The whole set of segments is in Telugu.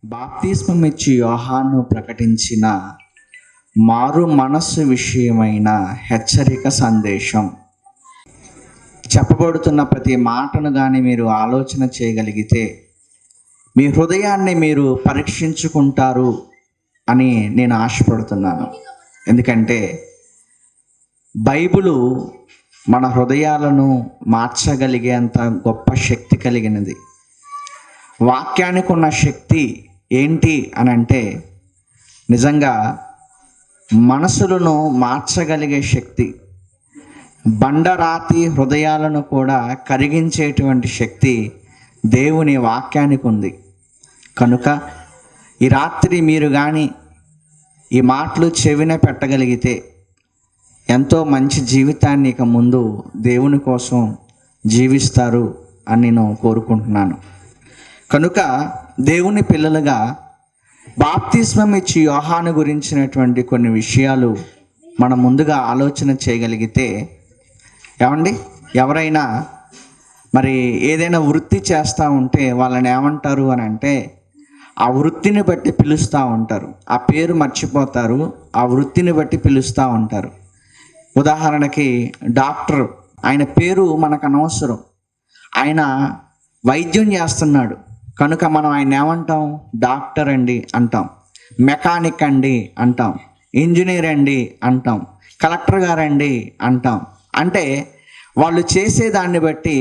బాప్తిస్మం ఇచ్చి యోహాను ప్రకటించిన మారు మనస్సు విషయమైన హెచ్చరిక సందేశం. చెప్పబడుతున్న ప్రతి మాటను కానీ మీరు ఆలోచన చేయగలిగితే మీ హృదయాన్ని మీరు పరీక్షించుకుంటారు అని నేను ఆశపడుతున్నాను. ఎందుకంటే బైబిలు మన హృదయాలను మార్చగలిగేంత గొప్ప శక్తి కలిగినది. వాక్యానికి ఉన్న శక్తి ఏంటి అని అంటే నిజంగా మనసులను మార్చగలిగే శక్తి, బండరాతి హృదయాలను కూడా కరిగించేటువంటి శక్తి దేవుని వాక్యానికి ఉంది. కనుక ఈ రాత్రి మీరు కానీ ఈ మాటలు చెవిన పెట్టగలిగితే ఎంతో మంచి జీవితాన్ని ఇక ముందు దేవుని కోసం జీవిస్తారు అని నేను కోరుకుంటున్నాను. కనుక దేవుని పిల్లలుగా బాప్తిస్మం ఇచ్చి యోహాను గురించినటువంటి కొన్ని విషయాలు మనం ముందుగా ఆలోచన చేయగలిగితే, ఏమండి, ఎవరైనా మరి ఏదైనా వృత్తి చేస్తూ ఉంటే వాళ్ళని ఏమంటారు అని అంటే ఆ వృత్తిని బట్టి పిలుస్తూ ఉంటారు. ఆ పేరు మర్చిపోతారు, ఆ వృత్తిని బట్టి పిలుస్తూ ఉంటారు. ఉదాహరణకి డాక్టర్, ఆయన పేరు మనకు అనవసరం, ఆయన వైద్యం చేస్తున్నాడు కనుక మనం ఆయన ఏమంటాం? డాక్టర్ అండి అంటాం, మెకానిక్ అండి అంటాం, ఇంజనీర్ అండి అంటాం, కలెక్టర్ గారండి అంటాం. అంటే వాళ్ళు చేసేదాన్ని బట్టి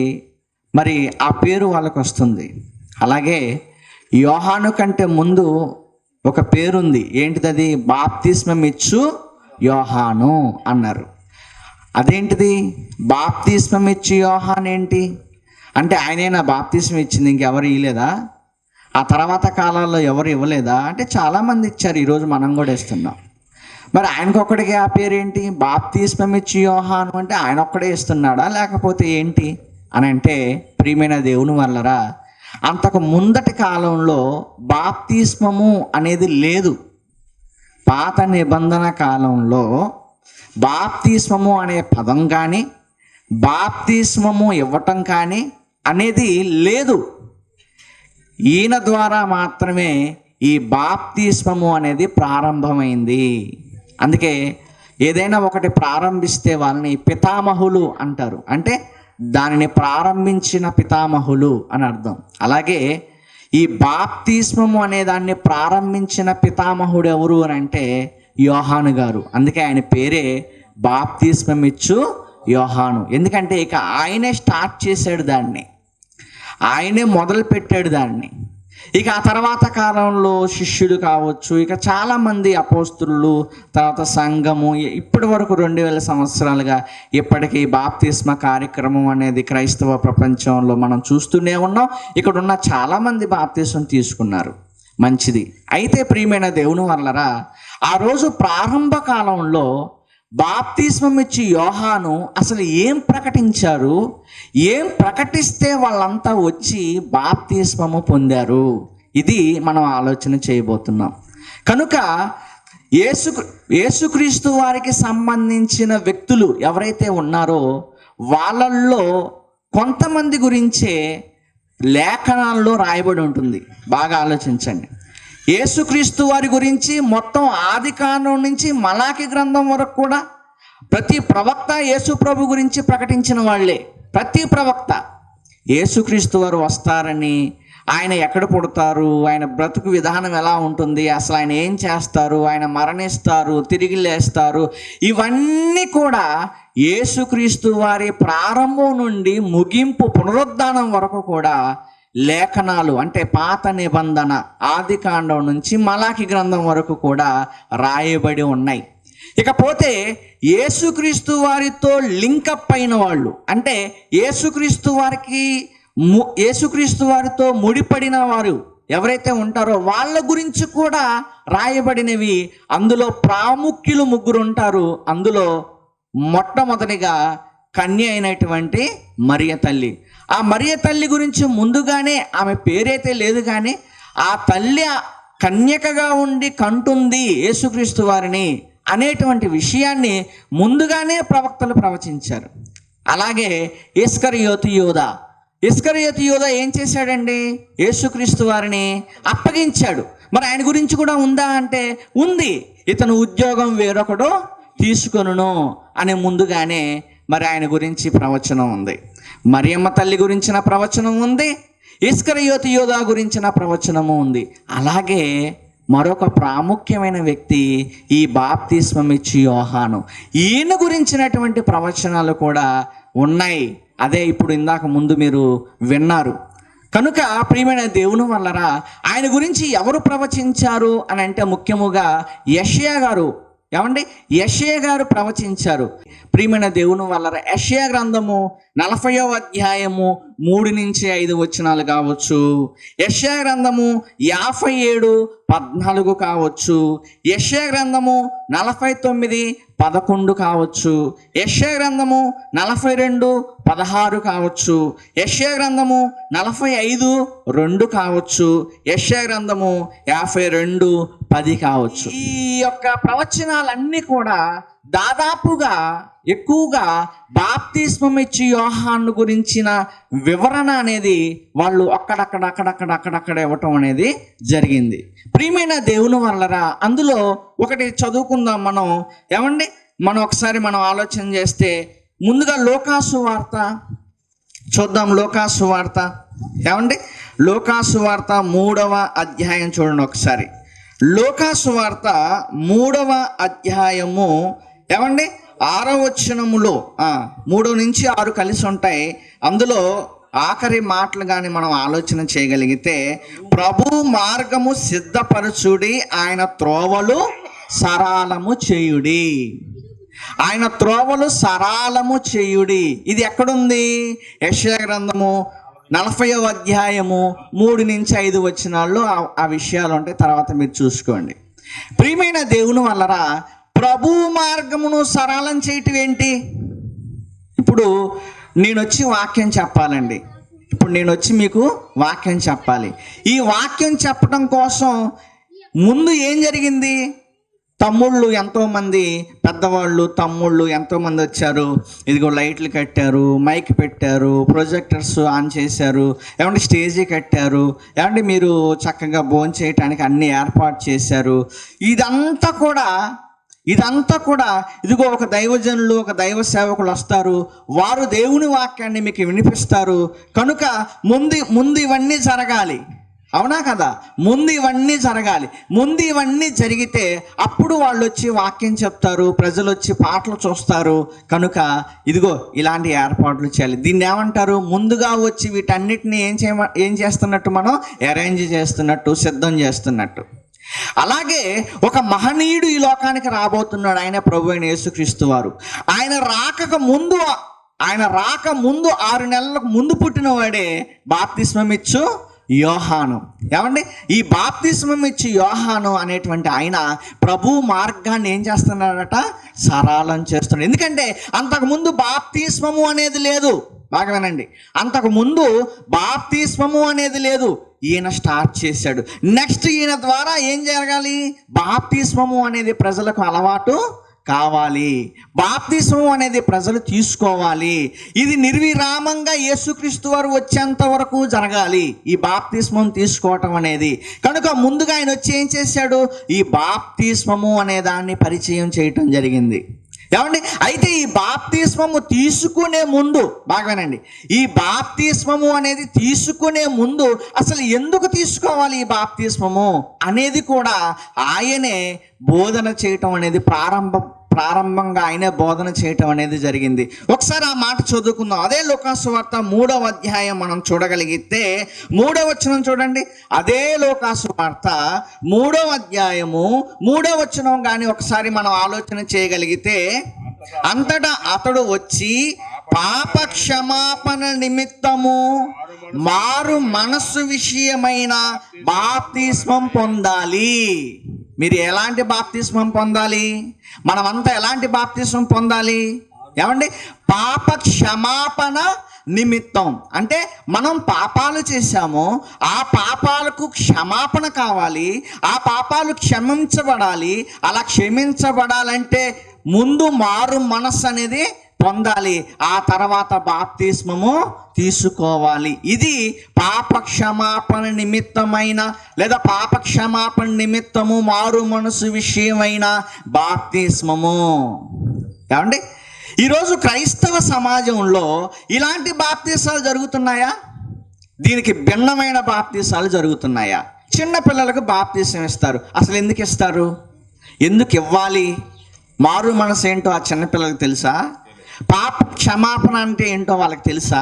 మరి ఆ పేరు వాళ్ళకు వస్తుంది. అలాగే యోహాను కంటే ముందు ఒక పేరుంది. ఏంటిది? బాప్తిస్మం ఇచ్చు యోహాను అన్నారు. అదేంటిది? బాప్తిస్మం ఇచ్చి యోహాను ఏంటి అంటే ఆయనైనా బాప్తిస్మం ఇచ్చింది, ఇంకెవరు ఇవ్వలేదా? ఆ తర్వాత కాలాల్లో ఎవరు ఇవ్వలేదా అంటే చాలామంది ఇచ్చారు. ఈరోజు మనం కూడా ఇస్తున్నాం. మరి ఆయనకొక్కడికి ఆ పేరేంటి? బాప్తిస్మం ఇచ్చి యోహాను అంటే ఆయన ఒక్కడే ఇస్తున్నాడా లేకపోతే ఏంటి అని అంటే, ప్రియమైన దేవుని వల్లరా, అంతకు ముందటి కాలంలో బాప్తిస్మము అనేది లేదు. పాత నిబంధన కాలంలో బాప్తిస్మము అనే పదం కానీ బాప్తిస్మము ఇవ్వటం కానీ అనేది లేదు. ఈయన ద్వారా మాత్రమే ఈ బాప్తిస్మము అనేది ప్రారంభమైంది. అందుకే ఏదైనా ఒకటి ప్రారంభిస్తే వాళ్ళని పితామహులు అంటారు. అంటే దానిని ప్రారంభించిన పితామహులు అని అర్థం. అలాగే ఈ బాప్తిస్మము అనే దాన్ని ప్రారంభించిన పితామహుడు ఎవరు అని అంటే యోహాను గారు. అందుకే ఆయన పేరే బాప్తిస్మం ఇచ్చు యోహాను. ఎందుకంటే ఇక ఆయనే స్టార్ట్ చేశాడు దాన్ని, ఆయనే మొదలు పెట్టాడు దాన్ని. ఇక ఆ తర్వాత కాలంలో శిష్యుడు కావచ్చు, ఇక చాలామంది అపోస్తులు, తర్వాత సంఘము, ఇప్పటి వరకు 2000 సంవత్సరాలుగా ఇప్పటికీ బాప్తిస్మ కార్యక్రమం అనేది క్రైస్తవ ప్రపంచంలో మనం చూస్తూనే ఉన్నాం. ఇక్కడ ఉన్న చాలామంది బాప్తిస్మం తీసుకున్నారు, మంచిది. అయితే ప్రియమైన దేవుని వల్లరా, ఆ రోజు ప్రారంభ కాలంలో బాప్తిస్మం ఇచ్చి యోహాను అసలు ఏం ప్రకటించారు, ఏం ప్రకటిస్తే వాళ్ళంతా వచ్చి బాప్తిస్మము పొందారు, ఇది మనం ఆలోచన చేయబోతున్నాం. కనుక యేసుక్రీస్తు వారికి సంబంధించిన వ్యక్తులు ఎవరైతే ఉన్నారో వాళ్ళల్లో కొంతమంది గురించే లేఖనాల్లో రాయబడి ఉంటుంది. బాగా ఆలోచించండి. యేసుక్రీస్తు వారి గురించి మొత్తం ఆది కాండం నుంచి మలాకి గ్రంథం వరకు కూడా ప్రతి ప్రవక్త యేసు ప్రభు గురించి ప్రకటించిన వాళ్ళే. ప్రతి ప్రవక్త యేసుక్రీస్తు వారు వస్తారని, ఆయన ఎక్కడ పుడతారు, ఆయన బ్రతుకు విధానం ఎలా ఉంటుంది, అసలు ఆయన ఏం చేస్తారు, ఆయన మరణిస్తారు, తిరిగి లేస్తారు, ఇవన్నీ కూడా యేసుక్రీస్తు వారి ప్రారంభం నుండి ముగింపు పునరుద్ధానం వరకు కూడా లేఖనాలు, అంటే పాత నిబంధన ఆది కాండం నుంచి మలాకి గ్రంథం వరకు కూడా రాయబడి ఉన్నాయి. ఇకపోతే యేసుక్రీస్తు వారితో లింకప్ అయిన వాళ్ళు, అంటే యేసుక్రీస్తు వారితో ముడిపడిన వారు ఎవరైతే ఉంటారో వాళ్ళ గురించి కూడా రాయబడినవి. అందులో ప్రాముఖ్యులు 3 ఉంటారు. అందులో మొట్టమొదటిగా కన్య అయినటువంటి మరియ తల్లి. ఆ మరియ తల్లి గురించి ముందుగానే, ఆమె పేరైతే లేదు కానీ ఆ తల్లి కన్యకగా ఉండి కంటుంది యేసుక్రీస్తు వారిని అనేటువంటి విషయాన్ని ముందుగానే ప్రవక్తలు ప్రవచించారు. అలాగే ఇస్కరియోతు యూదా, ఇస్కరియోతు యూదా ఏం చేశాడండి? యేసుక్రీస్తు వారిని అప్పగించాడు. మరి ఆయన గురించి కూడా ఉందా అంటే ఉంది. ఇతను ఉద్యోగం వేరొకడు తీసుకొనును అనే ముందుగానే మరి ఆయన గురించి ప్రవచనం ఉంది. మరియమ్మ తల్లి గురించిన ప్రవచనం ఉంది, ఇస్కరియోతు యూదా గురించిన ప్రవచనము ఉంది. అలాగే మరొక ప్రాముఖ్యమైన వ్యక్తి ఈ బాప్తిస్మం ఇచ్చి యోహాను. ఈయన గురించినటువంటి ప్రవచనాలు కూడా ఉన్నాయి. అదే ఇప్పుడు ఇందాక ముందు మీరు విన్నారు. కనుక ప్రియమైన దేవుని వల్లరా ఆయన గురించి ఎవరు ప్రవచించారు అని అంటే ముఖ్యముగా యెషయా గారు. ఏమండి? యెషయా గారు ప్రవచించారు. ప్రియమైన దేవుని వల్లరా యెషయా గ్రంథము 40వ అధ్యాయము 3-5 వచనాలు కావచ్చు, యెషయా గ్రంథము 57:14 కావచ్చు, యెషయా గ్రంథము 49:11 కావచ్చు, యెషయా గ్రంథము 42:16 కావచ్చు, యెషయా గ్రంథము 45:2 కావచ్చు, యెషయా గ్రంథము 52:10 కావచ్చు. ఈ యొక్క ప్రవచనాలన్నీ కూడా దాదాపుగా ఎక్కువగా బాప్తిస్మం ఇచ్చి యోహాను గురించిన వివరణ అనేది వాళ్ళు అక్కడక్కడ ఇవ్వటం అనేది జరిగింది. ప్రియమైన దేవుని వల్లరా అందులో ఒకటి చదువుకుందాం మనం. ఏమండి? ఒకసారి ఆలోచన చేస్తే ముందుగా లూకాసు వార్త చూద్దాం. లూకాసు వార్త ఏమండి? లూకాసు వార్త 3వ అధ్యాయం చూడండి ఒకసారి. లూకాసు వార్త 3వ అధ్యాయము ఏమండి 6వ వచనములో 3-6 కలిసి ఉంటాయి. అందులో ఆఖరి మాటలు కానీ మనం ఆలోచన చేయగలిగితే, ప్రభు మార్గము సిద్ధపరచుడి, ఆయన త్రోవలు సరళము చేయుడి. ఆయన త్రోవలు సరళము చేయుడి. ఇది ఎక్కడుంది? యెషయా గ్రంథము 40వ అధ్యాయము 3-5 వచనాల్లో ఆ విషయాలు ఉంటాయి. తర్వాత మీరు చూసుకోండి. ప్రియమైన దేవుని వల్లరా ప్రభు మార్గమును సరళం చేయటం ఏంటి? ఇప్పుడు నేను వచ్చి వాక్యం చెప్పాలండి. మీకు వాక్యం చెప్పాలి. ఈ వాక్యం చెప్పడం కోసం ముందు ఏం జరిగింది? తమ్ముళ్ళు ఎంతోమంది, పెద్దవాళ్ళు తమ్ముళ్ళు ఎంతోమంది వచ్చారు. ఇదిగో లైట్లు కట్టారు, మైక్ పెట్టారు, ప్రొజెక్టర్స్ ఆన్ చేశారు, ఏమంటే స్టేజీ కట్టారు, ఏమంటే మీరు చక్కగా భోజనం చేయటానికి అన్ని ఏర్పాటు చేశారు. ఇదంతా కూడా ఇదిగో ఒక దైవజనులు, ఒక దైవ సేవకులు వస్తారు, వారు దేవుని వాక్యాన్ని మీకు వినిపిస్తారు. కనుక ముందు ఇవన్నీ జరగాలి. అవునా కదా? ముందు ఇవన్నీ జరిగితే అప్పుడు వాళ్ళు వచ్చి వాక్యం చెప్తారు, ప్రజలు వచ్చి పాటలు చూస్తారు. కనుక ఇదిగో ఇలాంటి ఏర్పాట్లు చేయాలి. దీన్ని ఏమంటారు? ముందుగా వచ్చి వీటన్నిటిని ఏం చేస్తున్నట్టు మనం అరేంజ్ చేస్తున్నట్టు, సిద్ధం చేస్తున్నట్టు. అలాగే ఒక మహనీయుడు ఈ లోకానికి రాబోతున్నాడు. ఆయన ప్రభు అయిన యేసుక్రీస్తు వారు. ఆయన రాక ముందు 6 నెలలకు ముందు పుట్టినవాడే బాప్తిస్మం ఇచ్చు యోహాను. ఏమండి? ఈ బాప్తిస్మం ఇచ్చి యోహాను అనేటువంటి ఆయన ప్రభు మార్గాన్ని ఏం చేస్తున్నాడట? సరళం చేస్తున్నాడు. ఎందుకంటే అంతకుముందు బాప్తిస్మము అనేది లేదు. బాగా వినండి. అంతకుముందు బాప్తిస్మము అనేది లేదు. ఈయన స్టార్ట్ చేశాడు. నెక్స్ట్ ఈయన ద్వారా ఏం జరగాలి? బాప్తిస్మము అనేది ప్రజలకు అలవాటు కావాలి. బాప్తిస్మం అనేది ప్రజలు తీసుకోవాలి. ఇది నిర్విరామంగా యేసుక్రీస్తు వారు వచ్చేంత వరకు జరగాలి ఈ బాప్తిస్మం తీసుకోవటం అనేది. కనుక ముందుగా ఆయన వచ్చి ఏం చేశాడు? ఈ బాప్తిస్మము అనే దాన్ని పరిచయం చేయటం జరిగింది. ఏమండి? అయితే ఈ బాప్తిస్మము తీసుకునే ముందు బాగానండి, ఈ బాప్తిస్మము అనేది తీసుకునే ముందు అసలు ఎందుకు తీసుకోవాలి ఈ బాప్తిస్మము అనేది కూడా ఆయనే బోధన చేయటం అనేది ప్రారంభంగా ఆయనే బోధన చేయటం అనేది జరిగింది. ఒకసారి ఆ మాట చదువుకుందాం. అదే లూకాసు వార్త 3వ అధ్యాయం మనం చూడగలిగితే 3వ వచనం చూడండి. అదే లూకాసు వార్త 3వ అధ్యాయము 3వ వచనం కానీ ఒకసారి మనం ఆలోచన చేయగలిగితే, అంతటా అతడు వచ్చి పాప క్షమాపణ నిమిత్తము మారు మనస్సు విషయమైన బాప్తిస్మం పొందాలి. మీరు ఎలాంటి బాప్తిస్మం పొందాలి? మనమంతా ఎలాంటి బాప్తిస్మం పొందాలి? ఏమండి? పాప క్షమాపణ నిమిత్తం. అంటే మనం పాపాలు చేశాము, ఆ పాపాలకు క్షమాపణ కావాలి, ఆ పాపాలు క్షమించబడాలి. అలా క్షమించబడాలంటే ముందు మారు మనస్సు అనేది పొందాలి, ఆ తర్వాత బాప్తిస్మము తీసుకోవాలి. ఇది పాప క్షమాపణ నిమిత్తమైన లేదా పాప క్షమాపణ నిమిత్తము మారు మనసు విషయమైన బాప్తిస్మము. ఏమండి, ఈరోజు క్రైస్తవ సమాజంలో ఇలాంటి బాప్తిసాలు జరుగుతున్నాయా? దీనికి భిన్నమైన బాప్తిసాలు జరుగుతున్నాయా? చిన్న పిల్లలకు బాప్తిసం ఇస్తారు. అసలు ఎందుకు ఇస్తారు? ఎందుకు ఇవ్వాలి? మారు మనసు ఏంటో ఆ చిన్నపిల్లలకు తెలుసా? పాప క్షమాపణ అంటే ఏంటో వాళ్ళకి తెలుసా?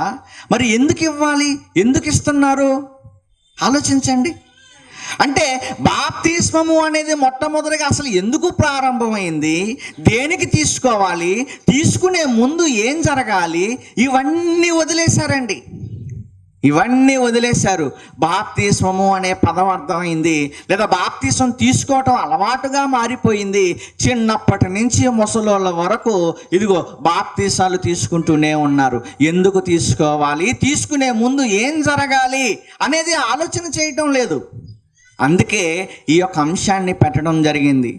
మరి ఎందుకు ఇవ్వాలి? ఎందుకు ఇస్తున్నారు? ఆలోచించండి. అంటే బాప్తిస్మము అనేది మొట్టమొదటిగా అసలు ఎందుకు ప్రారంభమైంది, దేనికి తీసుకోవాలి, తీసుకునే ముందు ఏం జరగాలి, ఇవన్నీ వదిలేశారండి. ఇవన్నీ వదిలేశారు. బాప్తిస్మము అనే పదం అర్థమైంది, లేదా బాప్తిస్మం తీసుకోవటం అలవాటుగా మారిపోయింది. చిన్నప్పటి నుంచి ముసలోళ్ళ వరకు ఇదిగో బాప్తిసాలు తీసుకుంటూనే ఉన్నారు. ఎందుకు తీసుకోవాలి, తీసుకునే ముందు ఏం జరగాలి అనేది ఆలోచన చేయటం లేదు. అందుకే ఈ యొక్క అంశాన్ని పెట్టడం జరిగింది.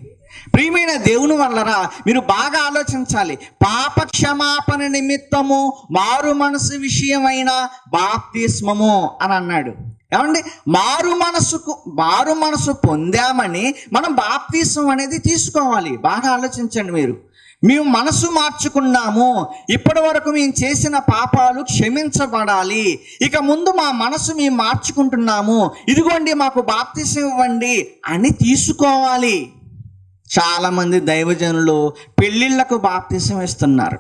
ప్రియమైన దేవుని వల్లరా, మీరు బాగా ఆలోచించాలి. పాప క్షమాపణ నిమిత్తము మారు మనసు విషయమైన బాప్తిస్మము అని అన్నాడు. ఏమండి, మారు మనసు పొందామని మనం బాప్తిస్మం అనేది తీసుకోవాలి. బాగా ఆలోచించండి. మేము మనసు మార్చుకున్నాము, ఇప్పటి వరకు మేము చేసిన పాపాలు క్షమించబడాలి, ఇక ముందు మా మనసు మేము మార్చుకుంటున్నాము, ఇదిగోండి మాకు బాప్తిస్మం ఇవ్వండి అని తీసుకోవాలి. చాలామంది దైవజనులు పెళ్ళిళ్ళకు బాప్తిసం ఇస్తున్నారు.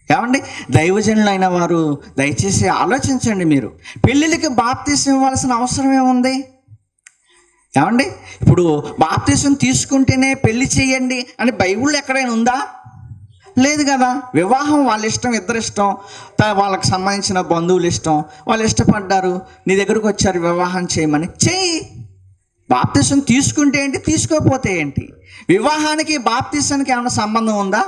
ఏమండి, దైవజనులైన వారు దయచేసి ఆలోచించండి. మీరు పెళ్ళిళ్ళకి బాప్తిసం ఇవ్వాల్సిన అవసరం ఏముంది? ఏమండి, ఇప్పుడు బాప్తిసం తీసుకుంటేనే పెళ్లి చేయండి అని బైబిల్లో ఎక్కడైనా ఉందా? లేదు కదా. వివాహం వాళ్ళ ఇష్టం, ఇద్దరు ఇష్టం, వాళ్ళకి సంబంధించిన బంధువులు ఇష్టం, వాళ్ళు ఇష్టపడ్డారు, నీ దగ్గరకు వచ్చారు వివాహం చేయమని, చెయ్యి. బాప్తిసం తీసుకుంటే ఏంటి, తీసుకోకపోతే ఏంటి? వివాహానికి బాప్తిసానికి ఏమైనా సంబంధం ఉందా?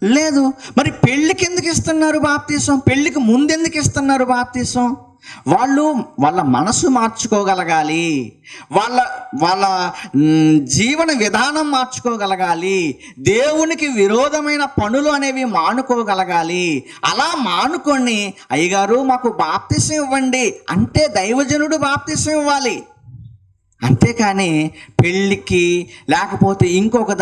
లేదు. మరి పెళ్ళికి ఎందుకు ఇస్తున్నారు బాప్తిసం? పెళ్ళికి ముందెందుకు ఇస్తున్నారు బాప్తిసం? వాళ్ళ మనసు మార్చుకోగలగాలి, వాళ్ళ జీవన విధానం మార్చుకోగలగాలి, దేవునికి విరోధమైన పనులు అనేవి మానుకోగలగాలి. అలా మానుకొని అయ్యగారు మాకు బాప్తిసం ఇవ్వండి అంటే దైవజనుడు బాప్తిసం ఇవ్వాలి. అంతేకాని పెళ్ళికి లేకపోతే ఇంకొక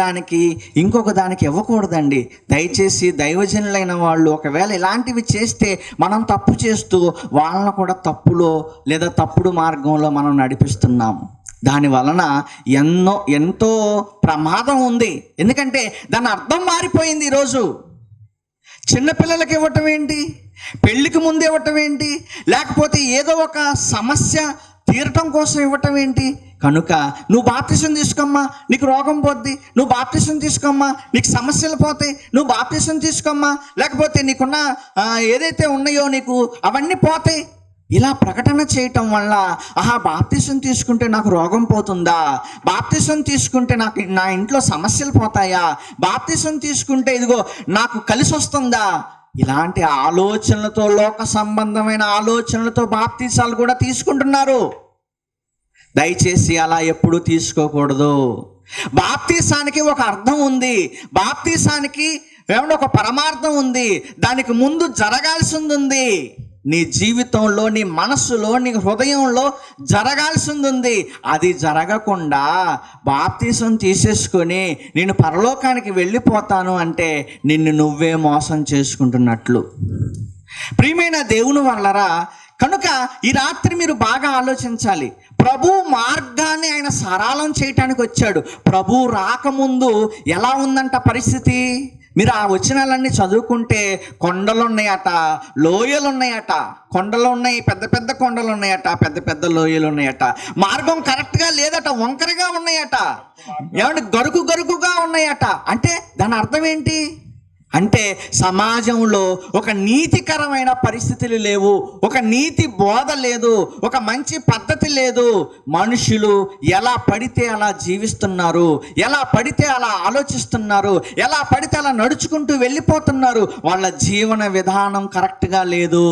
దానికి ఇవ్వకూడదండి. దయచేసి దైవజనులైన వాళ్ళు ఒకవేళ ఇలాంటివి చేస్తే మనం తప్పు చేస్తూ వాళ్ళను కూడా తప్పులో లేదా తప్పుడు మార్గంలో మనం నడిపిస్తున్నాము. దాని వలన ఎంతో ప్రమాదం ఉంది. ఎందుకంటే దాని అర్థం మారిపోయింది. ఈరోజు చిన్నపిల్లలకి ఇవ్వటం ఏంటి, పెళ్ళికి ముందు ఇవ్వటం ఏంటి, లేకపోతే ఏదో ఒక సమస్య తీరటం కోసం ఇవ్వటం ఏంటి? కనుక నువ్వు బాప్తిసం తీసుకోమ్మా నీకు రోగం పోద్ది, నువ్వు బాప్తిసం తీసుకోమ్మా నీకు సమస్యలు పోతాయి, నువ్వు బాప్తిసం తీసుకోమ్మా లేకపోతే నీకున్న ఏదైతే ఉన్నాయో నీకు అవన్నీ పోతాయి. ఇలా ప్రకటన చేయటం వల్ల బాప్తిసం తీసుకుంటే నాకు రోగం పోతుందా, బాప్తిసం తీసుకుంటే నా ఇంట్లో సమస్యలు పోతాయా, బాప్తిసం తీసుకుంటే ఇదిగో నాకు కలిసి వస్తుందా, ఇలాంటి ఆలోచనలతో, లోక సంబంధమైన ఆలోచనలతో బాప్తిసాలు కూడా తీసుకుంటున్నారు. దయచేసి అలా ఎప్పుడూ తీసుకోకూడదు. బాప్తిసానికి ఒక అర్థం ఉంది, బాప్తిసానికి ఏమన్నా ఒక పరమార్థం ఉంది, దానికి ముందు జరగాల్సింది ఉంది. నీ జీవితంలో, నీ మనస్సులో, నీ హృదయంలో జరగాల్సింది ఉంది. అది జరగకుండా బాప్తిసం తీసేసుకొని నేను పరలోకానికి వెళ్ళిపోతాను అంటే నిన్ను నువ్వే మోసం చేసుకుంటున్నట్లు. ప్రియమైన దేవుని వల్లరా, కనుక ఈ రాత్రి మీరు బాగా ఆలోచించాలి. ప్రభు మార్గాన్ని ఆయన సరళం చేయటానికి వచ్చాడు. ప్రభు రాకముందు ఎలా ఉందంట పరిస్థితి? మీరు ఆ వచనాలన్నీ చదువుకుంటే కొండలు ఉన్నాయట, లోయలు ఉన్నాయట, కొండలు ఉన్నాయి, పెద్ద పెద్ద కొండలు ఉన్నాయట, పెద్ద పెద్ద లోయలు ఉన్నాయట, మార్గం కరెక్ట్గా లేదట, వంకరగా ఉన్నాయట, ఏమంటే గరుకుగా ఉన్నాయట. అంటే దాని అర్థం ఏంటి అంటే సమాజంలో ఒక నీతికరమైన పరిస్థితులు లేవు, ఒక నీతి బోధ లేదు, ఒక మంచి పద్ధతి లేదు. మనుషులు ఎలా పడితే అలా జీవిస్తున్నారు, ఎలా పడితే అలా ఆలోచిస్తున్నారు, ఎలా పడితే అలా నడుచుకుంటూ వెళ్ళిపోతున్నారు. వాళ్ళ జీవన విధానం కరెక్ట్గా లేదు.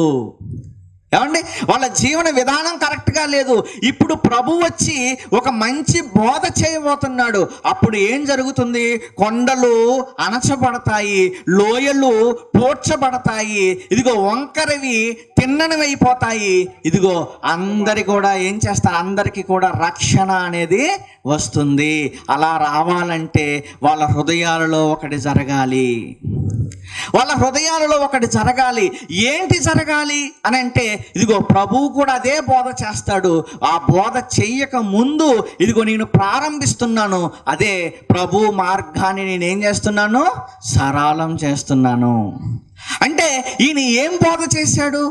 ఏమండి, వాళ్ళ జీవన విధానం కరెక్ట్గా లేదు. ఇప్పుడు ప్రభు వచ్చి ఒక మంచి బోధ చేయబోతున్నాడు. అప్పుడు ఏం జరుగుతుంది? కొండలు అణచబడతాయి, లోయలు పూడ్చబడతాయి, ఇదిగో వంకరవి తిన్ననివైపోతాయి. ఇదిగో అందరి కూడా ఏం చేస్తారు? అందరికీ కూడా రక్షణ అనేది వస్తుంది. అలా రావాలంటే వాళ్ళ హృదయాలలో ఒకటి జరగాలి. వాళ్ళ హృదయాలలో ఒకటి జరగాలి. ఏంటి జరగాలి అని అంటే, ఇదిగో ప్రభువు కూడా అదే బోధ చేస్తాడు. ఆ బోధ చెయ్యక ముందు ఇదిగో నేను ప్రారంభిస్తున్నాను. అదే ప్రభు మార్గాన్ని నేనేం చేస్తున్నాను? సరళం చేస్తున్నాను. అంటే ఈయన ఏం బోధ చేశాడు?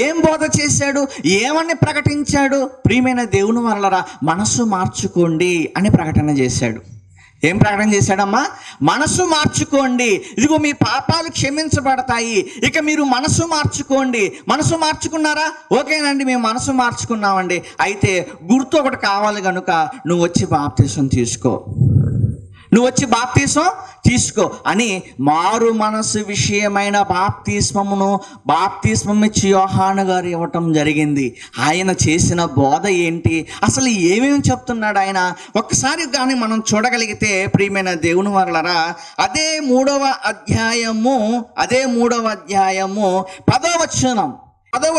ఏం బోధ చేశాడు? ఏమని ప్రకటించాడు? ప్రియమైన దేవుని వల్లరా, మనసు మార్చుకోండి అని ప్రకటన చేశాడు. ఏం ప్రకటన చేశాడమ్మా? మనసు మార్చుకోండి, ఇదిగో మీ పాపాలు క్షమించబడతాయి, ఇక మీరు మనసు మార్చుకోండి. మనసు మార్చుకున్నారా? ఓకేనండి, మేము మనసు మార్చుకున్నామండి. అయితే గుర్తు ఒకటి కావాలి కనుక నువ్వు వచ్చి బాప్తీసం తీసుకో, నువ్వు వచ్చి బాప్తీసం తీసుకో అని మారు మనసు విషయమైన బాప్తిస్మం ఇచ్చి యోహాను గారు ఇవ్వటం జరిగింది. ఆయన చేసిన బోధ ఏంటి? అసలు ఏమేమి చెప్తున్నాడు ఆయన? ఒక్కసారి కానీ మనం చూడగలిగితే ప్రియమైన దేవుని వల్లరా, అదే మూడవ అధ్యాయము 10వ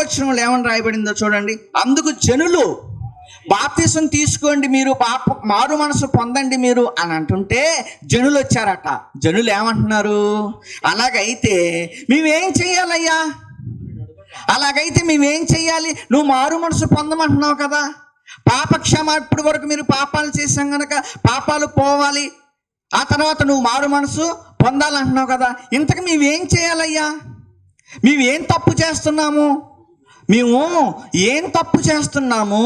వచనంలో ఏమని రాయబడిందో చూడండి. అందుకు జనులు బాప్తీసం తీసుకోండి, మీరు మారు మనసు పొందండి మీరు అని అంటుంటే జనులు వచ్చారట. జనులు ఏమంటున్నారు? అలాగైతే మేమేం చెయ్యాలయ్యా? అలాగైతే మేమేం చెయ్యాలి? నువ్వు మారు మనసు పొందమంటున్నావు కదా, పాపక్షమ ఇప్పటి వరకు మీరు పాపాలు చేశాం కనుక పాపాలు పోవాలి, ఆ తర్వాత నువ్వు మారు మనసు పొందాలంటున్నావు కదా, ఇంతకు మేమేం చేయాలయ్యా? మేమేం తప్పు చేస్తున్నాము? మేము ఏం తప్పు చేస్తున్నాము?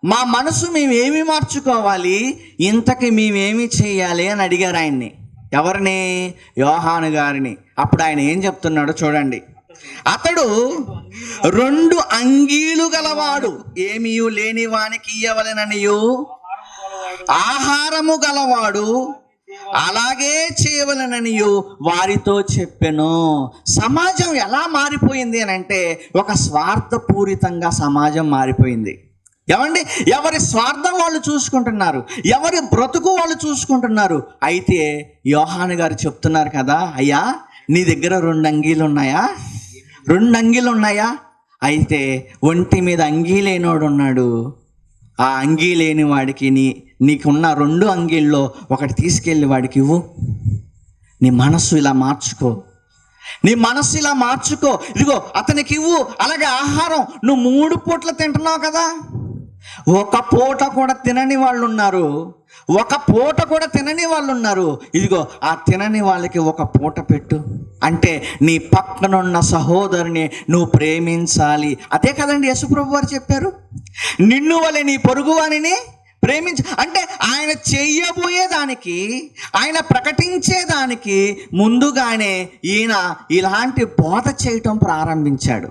మా మనసు మేమేమి మార్చుకోవాలి? ఇంతకి మేమేమి చేయాలి అని అడిగారు ఆయన్ని. ఎవరిని? యోహాను గారిని. అప్పుడు ఆయన ఏం చెప్తున్నాడో చూడండి. అతడు 2 అంగీలు గలవాడు, ఏమీ లేని వానికి ఇయ్యవలెననియు ఆహారము గలవాడు, అలాగే చేయవలననియు వారితో చెప్పెను. సమాజం ఎలా మారిపోయింది అని అంటే, ఒక స్వార్థపూరితంగా సమాజం మారిపోయింది. ఏమండి, ఎవరి స్వార్థం వాళ్ళు చూసుకుంటున్నారు, ఎవరి బ్రతుకు వాళ్ళు చూసుకుంటున్నారు. అయితే యోహాను గారు చెప్తున్నారు కదా, అయ్యా నీ దగ్గర 2 అంగీలు ఉన్నాయా? 2 అంగీలు ఉన్నాయా? అయితే ఒంటి మీద అంగీ లేనోడు ఉన్నాడు. ఆ అంగీ లేని వాడికి నీకున్న 2 అంగీల్లో ఒకటి తీసుకెళ్ళి వాడికి ఇవ్వు. నీ మనస్సు ఇలా మార్చుకో, నీ మనస్సు ఇలా మార్చుకో. ఇదిగో అతనికి ఇవ్వు. అలాగే ఆహారం, నువ్వు 3 పూట్ల తింటున్నావు కదా, ఒక పూట కూడా తినని వాళ్ళు ఉన్నారు. ఇదిగో ఆ తినని వాళ్ళకి ఒక పూట పెట్టు. అంటే నీ పక్కనున్న సహోదరుని నువ్వు ప్రేమించాలి. అదే కదండి యేసుప్రభు వారు చెప్పారు, నిన్ను వలె నీ పొరుగువానిని ప్రేమించ. అంటే ఆయన చెయ్యబోయేదానికి, ఆయన ప్రకటించేదానికి ముందుగానే ఈయన ఇలాంటి బోధ చేయటం ప్రారంభించాడు.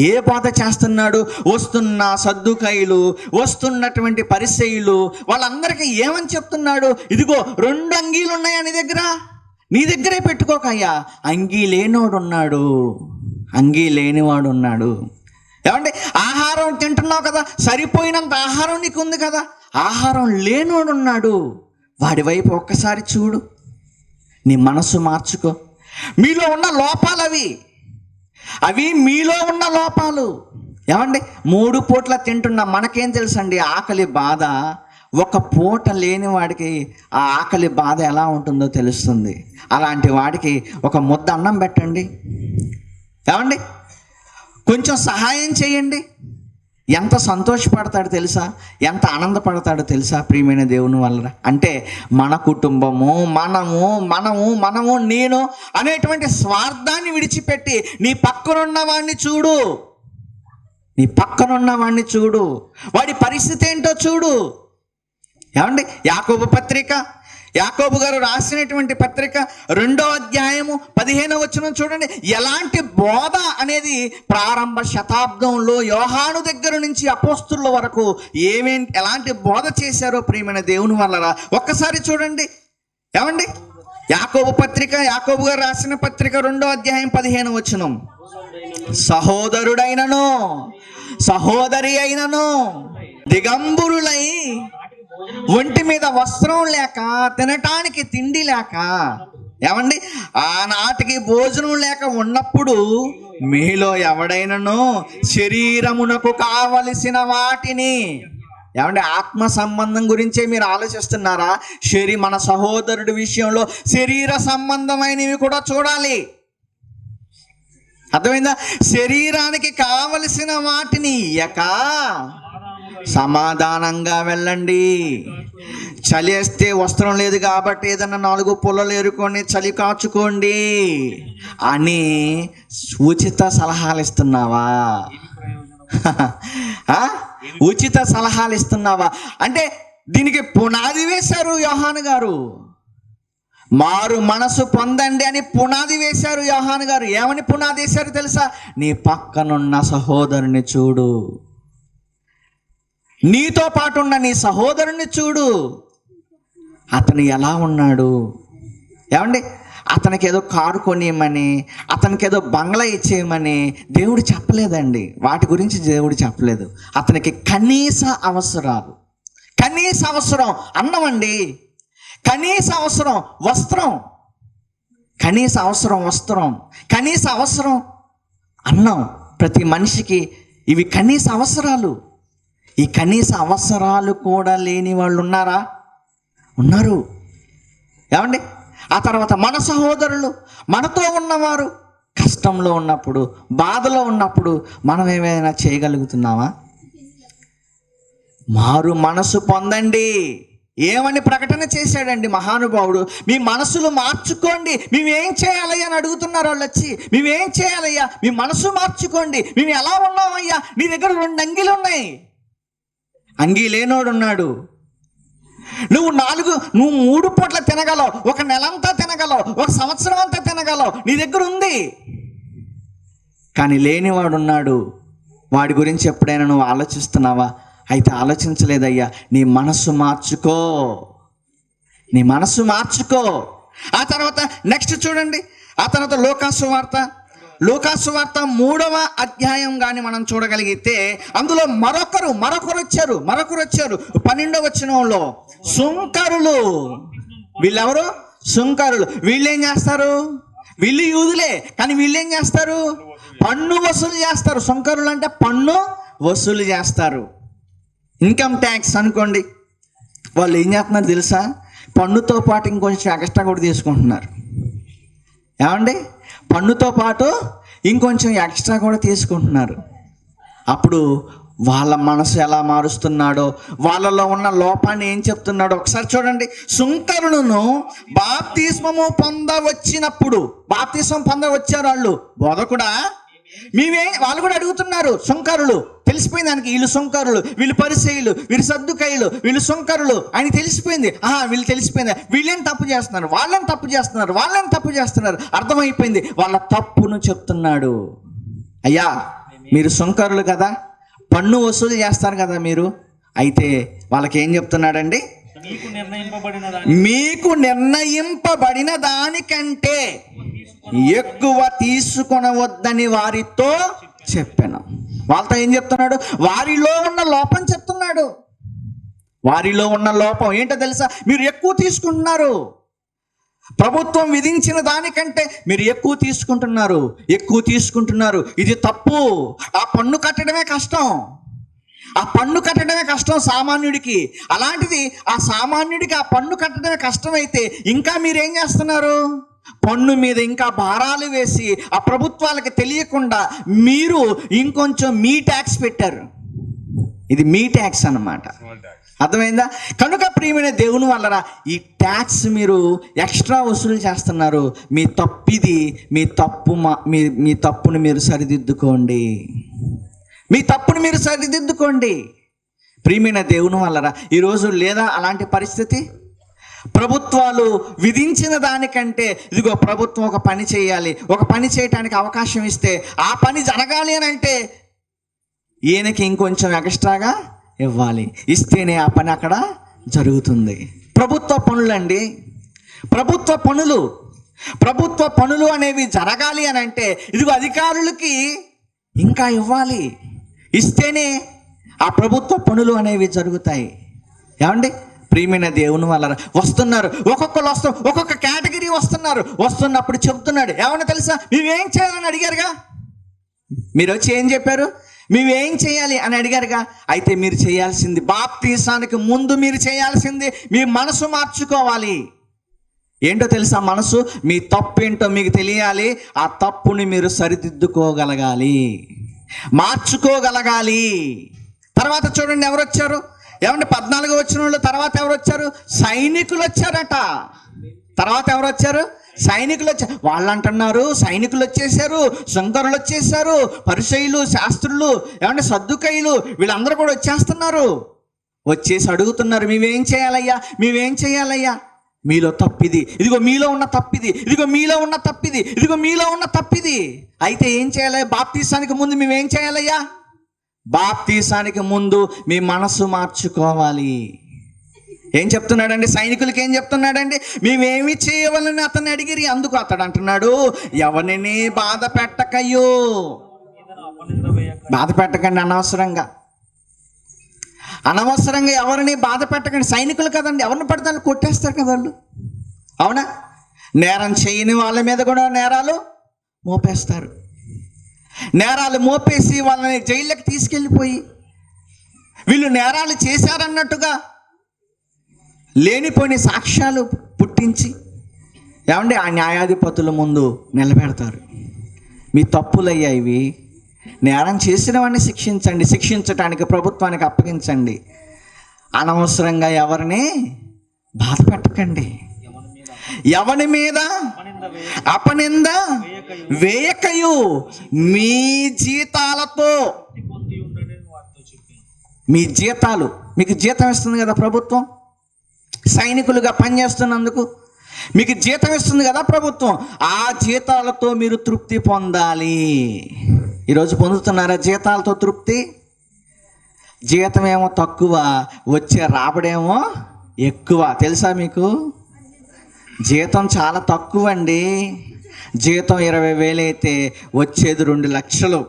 ఏ బోధ చేస్తున్నాడు? వస్తున్న సద్దుకైలు, వస్తున్నటువంటి పరిసయ్యులు వాళ్ళందరికీ ఏమని చెప్తున్నాడు? ఇదిగో 2 అంగీలు ఉన్నాయా నీ దగ్గర, నీ దగ్గరే పెట్టుకోకయ్యా. అంగీ లేనివాడు ఉన్నాడు. ఏమంటే ఆహారం తింటున్నావు కదా, సరిపోయినంత ఆహారం నీకు ఉంది కదా, ఆహారం లేనోడు ఉన్నాడు. వాడి వైపు ఒక్కసారి చూడు, నీ మనసు మార్చుకో. మీలో ఉన్న లోపాలు అవి మీలో ఉన్న లోపాలు. ఏమండి, 3 పూట్ల తింటున్నా మనకేం తెలుసండి ఆకలి బాధ. ఒక పూట లేని వాడికి ఆ ఆకలి బాధ ఎలా ఉంటుందో తెలుస్తుంది. అలాంటి వాడికి ఒక ముద్ద అన్నం పెట్టండి. ఏమండి, కొంచెం సహాయం చేయండి. ఎంత సంతోషపడతాడు తెలుసా, ఎంత ఆనందపడతాడో తెలుసా ప్రియమైన దేవుని వల్ల. అంటే మన కుటుంబము, మనము నేను అనేటువంటి స్వార్థాన్ని విడిచిపెట్టి నీ పక్కనున్న వాడిని చూడు, వాడి పరిస్థితి ఏంటో చూడు. ఏమండి, యాకోబు గారు రాసినటువంటి పత్రిక 2వ అధ్యాయము 15వ వచనం చూడండి. ఎలాంటి బోధ అనేది ప్రారంభ శతాబ్దంలో యోహాను దగ్గర నుంచి అపోస్తుల వరకు ఎలాంటి బోధ చేశారో ప్రియమైన దేవుని వల్ల ఒక్కసారి చూడండి. ఏమండి, యాకోబు గారు రాసిన పత్రిక 2వ అధ్యాయం 15వ వచనం. సహోదరుడైనను సహోదరి అయినను దిగంబరులై ఒంటి మీద వస్త్రం లేక తినటానికి తిండి లేక, ఏమండి, ఆనాటికి భోజనం లేక ఉన్నప్పుడు మీలో ఎవడైనను శరీరమునకు కావలసిన వాటిని, ఏమంటే ఆత్మ సంబంధం గురించే మీరు ఆలోచిస్తున్నారా? మన సహోదరుడి విషయంలో శరీర సంబంధమైనవి కూడా చూడాలి. అర్థమైందా? శరీరానికి కావలసిన వాటిని ఇయ్యక సమాధానంగా వెళ్ళండి. చలి వేస్తే వస్త్రం లేదు కాబట్టి ఏదన్నా 4 పుల్లలు ఏరుకొని చలి కాచుకోండి అని ఉచిత సలహాలు ఇస్తున్నావా? ఉచిత సలహాలు ఇస్తున్నావా? అంటే దీనికి పునాది వేశారు యోహాను గారు. మారు మనసు పొందండి అని పునాది వేశారు యోహాను గారు. ఏమని పునాది వేశారు తెలుసా? నీ పక్కనున్న సహోదరుని చూడు, నీతో పాటు ఉన్న నీ సహోదరుని చూడు, అతను ఎలా ఉన్నాడు. ఏమండి, అతనికి ఏదో కారు కొనియమని, అతనికి ఏదో బంగ్లా ఇచ్చేయమని దేవుడు చెప్పలేదండి. వాటి గురించి దేవుడు చెప్పలేదు. అతనికి కనీస అవసరాలు, కనీస అవసరం అన్నం అండి, కనీస అవసరం వస్త్రం, కనీస అవసరం వస్త్రం, కనీస అవసరం అన్నం. ప్రతి మనిషికి ఇవి కనీస అవసరాలు. ఈ కనీస అవసరాలు కూడా లేని వాళ్ళు ఉన్నారా? ఉన్నారు. ఏమండి, ఆ తర్వాత మన సహోదరులు, మనతో ఉన్నవారు కష్టంలో ఉన్నప్పుడు, బాధలో ఉన్నప్పుడు మనం ఏమైనా చేయగలుగుతున్నామా? మారు మనసు పొందండి. ఏమని ప్రకటన చేశాడండి మహానుభావుడు? మీ మనసులు మార్చుకోండి. మేమేం చేయాలయ్యా అని అడుగుతున్నారు వాళ్ళు వచ్చి. మేమేం చేయాలయ్యా? మీ మనసు మార్చుకోండి. మేము ఎలా ఉన్నామయ్యా? నీ దగ్గర 2 అంగీలు ఉన్నాయి, అంగీ లేనోడు ఉన్నాడు. నువ్వు 3 పూట్ల తినగలవు, 1 నెలంతా తినగలవు, 1 సంవత్సరం అంతా తినగలవు, నీ దగ్గర ఉంది. కానీ లేనివాడు ఉన్నాడు. వాడి గురించి ఎప్పుడైనా నువ్వు ఆలోచిస్తున్నావా? అయితే ఆలోచించలేదయ్యా. నీ మనస్సు మార్చుకో, నీ మనస్సు మార్చుకో. ఆ తర్వాత నెక్స్ట్ చూడండి, ఆ తర్వాత లోకాసు వార్త 3వ అధ్యాయం కానీ మనం చూడగలిగితే అందులో మరొకరు వచ్చారు. 12వ వచనంలో సుంకరులు. వీళ్ళెవరు? సుంకరులు. వీళ్ళేం చేస్తారు? వీళ్ళు యూదులే, కానీ వీళ్ళేం చేస్తారు? పన్ను వసూలు చేస్తారు. సుంకరులు అంటే పన్ను వసూలు చేస్తారు. ఇన్కమ్ ట్యాక్స్ అనుకోండి. వాళ్ళు ఏం చేస్తున్నారు తెలుసా? పన్నుతో పాటు ఇంకొంచెం ఎక్స్ట్రా కూడా తీసుకుంటున్నారు. ఏమండి, పన్నుతో పాటు ఇంకొంచెం ఎక్స్ట్రా కూడా తీసుకుంటున్నారు. అప్పుడు వాళ్ళ మనసు ఎలా మారుస్తున్నాడో, వాళ్ళలో ఉన్న లోపాన్ని ఏం చెప్తున్నాడో ఒకసారి చూడండి. సుంకరులను బాప్తిస్మము పొందవచ్చినప్పుడు, బాప్తిస్మం పొందవచ్చారు వాళ్ళు. బోధకుడా వాళ్ళు కూడా అడుగుతున్నారు. సుంకరులు తెలిసిపోయింది ఆయనకి, వీళ్ళు సుంకరులు, వీళ్ళు పరిసయ్యులు, వీళ్ళు సద్దుకయ్యులు, వీళ్ళు సుంకరులు అని తెలిసిపోయింది. వీళ్ళు తెలిసిపోయింది. వీళ్ళేం తప్పు చేస్తున్నారు, వాళ్ళని తప్పు చేస్తున్నారు, అర్థమైపోయింది. వాళ్ళ తప్పును చెప్తున్నాడు. అయ్యా, మీరు సుంకరులు కదా, పన్ను వసూలు చేస్తారు కదా మీరు. అయితే వాళ్ళకి ఏం చెప్తున్నాడండి? మీకు నిర్ణయింపబడిన దానికంటే ఎక్కువ తీసుకొనవద్దని వారితో చెప్పాను. వాళ్ళతో ఏం చెప్తున్నాడు? వారిలో ఉన్న లోపం చెప్తున్నాడు. వారిలో ఉన్న లోపం ఏంటో తెలుసా? మీరు ఎక్కువ తీసుకుంటున్నారు. ప్రభుత్వం విధించిన దానికంటే మీరు ఎక్కువ తీసుకుంటున్నారు. ఇది తప్పు. ఆ పన్ను కట్టడమే కష్టం సామాన్యుడికి. అలాంటిది ఆ సామాన్యుడికి ఆ పన్ను కట్టడమే కష్టమైతే ఇంకా మీరేం చేస్తున్నారు? పన్ను మీద ఇంకా భారాలు వేసి ఆ ప్రభుత్వాలకు తెలియకుండా మీరు ఇంకొంచెం మీ ట్యాక్స్ పెట్టారు. ఇది మీ ట్యాక్స్ అన్నమాట. అర్థమైందా? కనుక ప్రియమైన దేవుని వల్లరా ఈ ట్యాక్స్ మీరు ఎక్స్ట్రా వసూలు చేస్తున్నారు. మీ తప్పిది. మీ తప్పును మీరు సరిదిద్దుకోండి. ప్రియమైన దేవుని వల్లరా ఈరోజు లేదా అలాంటి పరిస్థితి? ప్రభుత్వాలు విధించిన దానికంటే ఇదిగో ప్రభుత్వం ఒక పని చేయాలి, ఒక పని చేయటానికి అవకాశం ఇస్తే ఆ పని జరగాలి అని అంటే ఈయనకి ఇంకొంచెం ఎక్స్ట్రాగా ఇవ్వాలి. ఇస్తేనే ఆ పని అక్కడ జరుగుతుంది. ప్రభుత్వ పనులు ప్రభుత్వ పనులు అనేవి జరగాలి అని అంటే ఇదిగో అధికారులకి ఇంకా ఇవ్వాలి, ఇస్తేనే ఆ ప్రభుత్వ పనులు అనేవి జరుగుతాయి. ఏమండి ప్రియమైన దేవుని వల్ల వస్తున్నారు, ఒక్కొక్కరు ఒక్కొక్క కేటగిరీ వస్తున్నప్పుడు చెప్తున్నాడు, ఏమన్నా తెలుసా, మేమేం చేయాలని అడిగారుగా, మీరు వచ్చి ఏం చెప్పారు, మేమేం చేయాలి అని అడిగారుగా. అయితే మీరు చేయాల్సింది, బాప్తీసానికి ముందు మీరు చేయాల్సింది మీ మనసు మార్చుకోవాలి. ఏంటో తెలుసా, మనసు మీ తప్పు ఏంటో మీకు తెలియాలి, ఆ తప్పుని మీరు సరిదిద్దుకోగలగాలి, మార్చుకోగలగాలి. తర్వాత చూడండి ఎవరు వచ్చారు, ఏమంటే 14 వచ్చిన వాళ్ళు తర్వాత ఎవరు వచ్చారు, సైనికులు వచ్చారట. తర్వాత ఎవరు వచ్చారు, సైనికులు వచ్చారు. వాళ్ళు అంటున్నారు సైనికులు వచ్చేసారు, శంకరులు వచ్చేసారు, పరిసయ్యులు, శాస్త్రులు, ఏమంటే సద్దుకయ్యులు, వీళ్ళందరూ కూడా వచ్చేస్తున్నారు. వచ్చేసి అడుగుతున్నారు, మేమేం చేయాలయ్యా, మేమేం చేయాలయ్యా, మీలో తప్పిది, ఇదిగో మీలో ఉన్న తప్పిది, ఇదిగో మీలో ఉన్న తప్పిది, ఇదిగో మీలో ఉన్న తప్పిది. అయితే ఏం చేయాలి, బాప్తీసానికి ముందు మేమేం చేయాలయ్యా, బాప్తీసానికి ముందు మీ మనసు మార్చుకోవాలి. ఏం చెప్తున్నాడండి, సైనికులకి ఏం చెప్తున్నాడండి, మేమేమి చేయవాలని అతన్ని అడిగిరి. అందుకు అతడు అంటున్నాడు, ఎవరిని బాధ పెట్టకయ్యో, బాధ పెట్టకండి, అనవసరంగా ఎవరిని బాధ పెట్టకండి. సైనికులు కదండి, ఎవరిని పడతాను కొట్టేస్తారు కదా వాళ్ళు, అవునా? నేరం చేయని వాళ్ళ మీద కూడా నేరాలు మోపేస్తారు. నేరాలు మోపేసి వాళ్ళని జైళ్ళకి తీసుకెళ్ళిపోయి వీళ్ళు నేరాలు చేశారన్నట్టుగా లేనిపోని సాక్ష్యాలు పుట్టించి ఏమంటే ఆ న్యాయాధిపతుల ముందు నిలబెడతారు. మీ తప్పులయ్యా ఇవి, నేరం చేసిన వాడిని శిక్షించండి, శిక్షించటానికి ప్రభుత్వానికి అప్పగించండి, అనవసరంగా ఎవరిని బాధ పెట్టకండి, ఎవని మీద అపనింద వేయకయు మీ జీతాలతో, మీ జీతాలు, మీకు జీతం ఇస్తుంది కదా ప్రభుత్వం, సైనికులుగా పనిచేస్తున్నందుకు మీకు జీతం ఇస్తుంది కదా ప్రభుత్వం, ఆ జీతాలతో మీరు తృప్తి పొందాలి. ఈరోజు పొందుతున్నారా జీతాలతో తృప్తి? జీతం ఏమో తక్కువ, వచ్చే రాబడేమో ఎక్కువ. తెలుసా మీకు, జీతం చాలా తక్కువ అండి. జీతం 20,000 అయితే వచ్చేది 2 లక్షలు.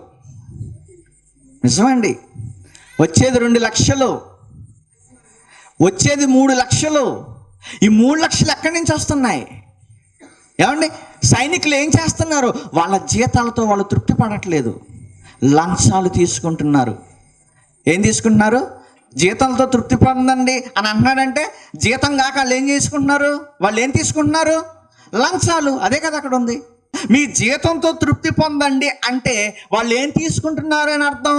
నిజమండి, వచ్చేది 2 లక్షలు, వచ్చేది 3 లక్షలు. ఈ 3 లక్షలు ఎక్కడి నుంచి వస్తున్నాయి? ఏమండి సైనికులు ఏం చేస్తున్నారు, వాళ్ళ జీతాలతో వాళ్ళు తృప్తి పడట్లేదు, లంచాలు తీసుకుంటున్నారు. ఏం తీసుకుంటున్నారు, జీతంతో తృప్తి పొందండి అని అంటున్నాడంటే జీతం కాక వాళ్ళు ఏం చేసుకుంటున్నారు, వాళ్ళు ఏం తీసుకుంటున్నారు, లంచాలు. అదే కదా అక్కడ ఉంది. మీ జీతంతో తృప్తి పొందండి అంటే వాళ్ళు ఏం తీసుకుంటున్నారు అని అర్థం,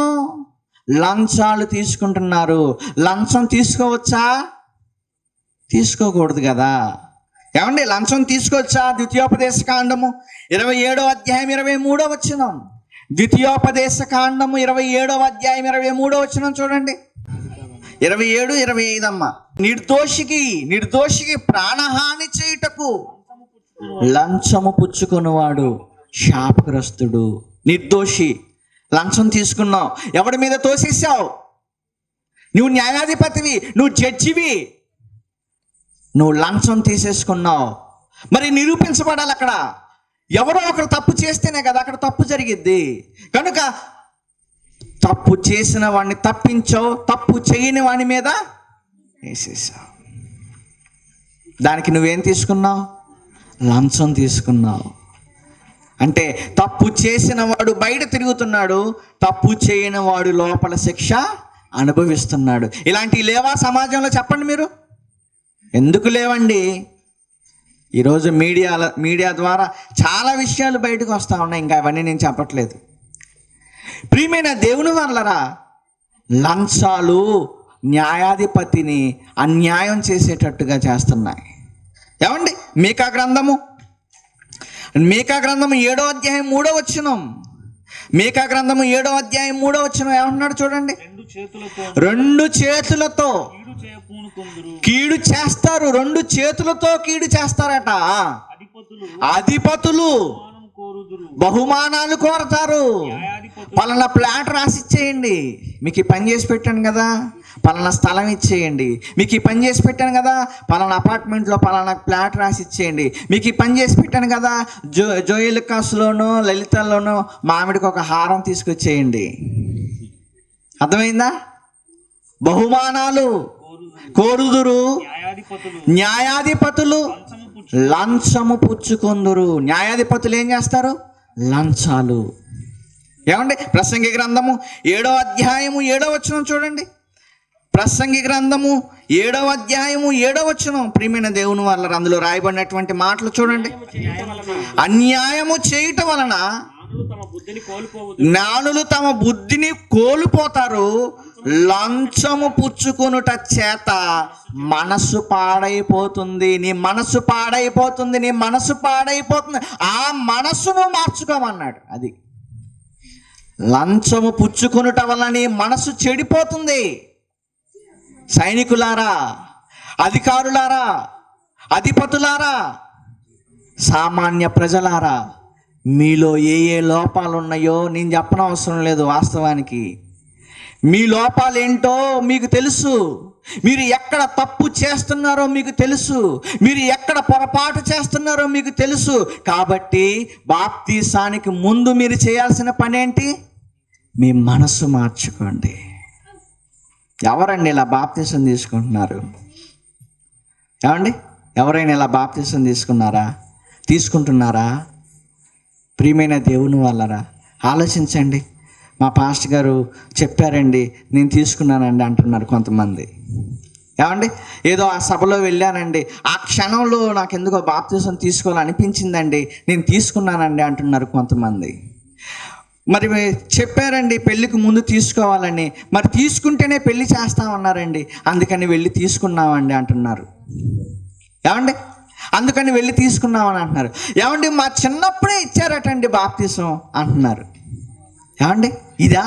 లంచాలు తీసుకుంటున్నారు. లంచం తీసుకోవచ్చా? తీసుకోకూడదు కదా. ఏమండి లంచం తీసుకోవచ్చా? ద్వితీయోపదేశ కాండము 27వ అధ్యాయం 23వ వచనం, ద్వితీయోపదేశ కాండము 27వ అధ్యాయం 23వ వచనం చూడండి. 27, 25 అమ్మ. నిర్దోషికి ప్రాణహాని చేయుటకు లంచము పుచ్చుకున్నవాడు శాపగ్రస్తుడు. నిర్దోషి, లంచం తీసుకున్నావు, ఎవడి మీద తోసేసావు, నువ్వు న్యాయాధిపతివి, నువ్వు జడ్జివి, నువ్వు లంచం తీసేసుకున్నావు. మరి నిరూపించబడాలి అక్కడ, ఎవరో ఒకరు తప్పు చేస్తేనే కదా అక్కడ తప్పు జరిగిద్ది. కనుక తప్పు చేసిన వాడిని తప్పించావు, తప్పు చేయని వాడి మీద వేసేసావు. దానికి నువ్వేం తీసుకున్నావు, లంచం తీసుకున్నావు. అంటే తప్పు చేసిన వాడు బయట తిరుగుతున్నాడు, తప్పు చేయని వాడు లోపల శిక్ష అనుభవిస్తున్నాడు. ఇలాంటివి లేవా సమాజంలో? చెప్పండి మీరు, ఎందుకు లేవండి? ఈరోజు మీడియా ద్వారా చాలా విషయాలు బయటకు వస్తూ ఉన్నాయి, ఇంకా అవన్నీ నేను చెప్పట్లేదు. ప్రియమైన దేవుని వల్లరా, లంచాలు న్యాయాధిపతిని అన్యాయం చేసేటట్టుగా చేస్తున్నాయి. ఏమండి మీకా గ్రంథము 7వ అధ్యాయం 3వ వచనం, మీకా గ్రంథము 7వ అధ్యాయం 3వ వచనం ఏమంటున్నాడు చూడండి. 2 చేతులతో కీడు చేస్తారు, 2 చేతులతో కీడు చేస్తారట. అధిపతులు బహుమానాలు కోరతారు. పలానా ప్లాట్ రాసిచ్చేయండి, మీకు ఈ పని చేసి పెట్టాను కదా, పలానా స్థలం ఇచ్చేయండి, మీకు ఈ పని చేసి పెట్టాను కదా, పలానా అపార్ట్మెంట్లో పలానా ఫ్లాట్ రాసి ఇచ్చేయండి, మీకు ఈ పని చేసి పెట్టాను కదా, జోయిలుకాస్లోనో లలితలోనో మామిడికి ఒక హారం తీసుకొచ్చేయండి. అర్థమైందా? బహుమానాలు కోరుదురు, న్యాయాధిపతులు లంచము పుచ్చుకొందురు. న్యాయాధిపతులు ఏం చేస్తారు? లంచాలు. ఏమండి? ప్రసంగి గ్రంథము 7వ అధ్యాయము 7వ వచనం చూడండి. ప్రసంగి గ్రంథము 7వ అధ్యాయము 7వ వచనం. ప్రియమైన దేవుని వాళ్ళ అందులో రాయబడినటువంటి మాటలు చూడండి. అన్యాయము చేయటం వలన జ్ఞానులు తమ బుద్ధిని కోల్పోతారు, లంచము పుచ్చుకొనుట చేత మనసు పాడైపోతుంది. నీ మనసు పాడైపోతుంది, నీ మనసు పాడైపోతుంది. ఆ మనసును మార్చుకోమన్నాడు. అది లంచము పుచ్చుకొనుట వల్ల నీ మనసు చెడిపోతుంది. సైనికులారా, అధికారులారా, అధిపతులారా, సామాన్య ప్రజలారా, మీలో ఏ లోపాలు ఉన్నాయో నేను చెప్పనవసరం లేదు. వాస్తవానికి మీ లోపాలేంటో మీకు తెలుసు. మీరు ఎక్కడ తప్పు చేస్తున్నారో మీకు తెలుసు. మీరు ఎక్కడ పొరపాటు చేస్తున్నారో మీకు తెలుసు. కాబట్టి బాప్తీసానికి ముందు మీరు చేయాల్సిన పని ఏంటి? మీ మనసు మార్చుకోండి. ఎవరండి ఇలా బాప్తీసం తీసుకుంటున్నారు? ఏమండి? ఎవరైనా ఇలా బాప్తీసం తీసుకుంటున్నారా? ప్రియమైన దేవుని వాళ్ళరా, ఆలోచించండి. మా పాస్టర్ గారు చెప్పారండి, నేను తీసుకున్నానండి అంటున్నారు కొంతమంది. ఏమండి? ఏదో ఆ సభలో వెళ్ళానండి, ఆ క్షణంలో నాకు ఎందుకో బాప్తీసం తీసుకోవాలనిపించిందండి, నేను తీసుకున్నానండి అంటున్నారు కొంతమంది. మరి చెప్పారండి పెళ్ళికి ముందు తీసుకోవాలని, మరి తీసుకుంటేనే పెళ్ళి చేస్తామన్నారండి, అందుకని వెళ్ళి తీసుకున్నామండి అంటున్నారు. ఏమండి? అందుకని వెళ్ళి తీసుకున్నామని అంటున్నారు. ఏమండి? మా చిన్నప్పుడే ఇచ్చారటండి బాప్తీసం అంటున్నారు. ఏమండి? ఇదా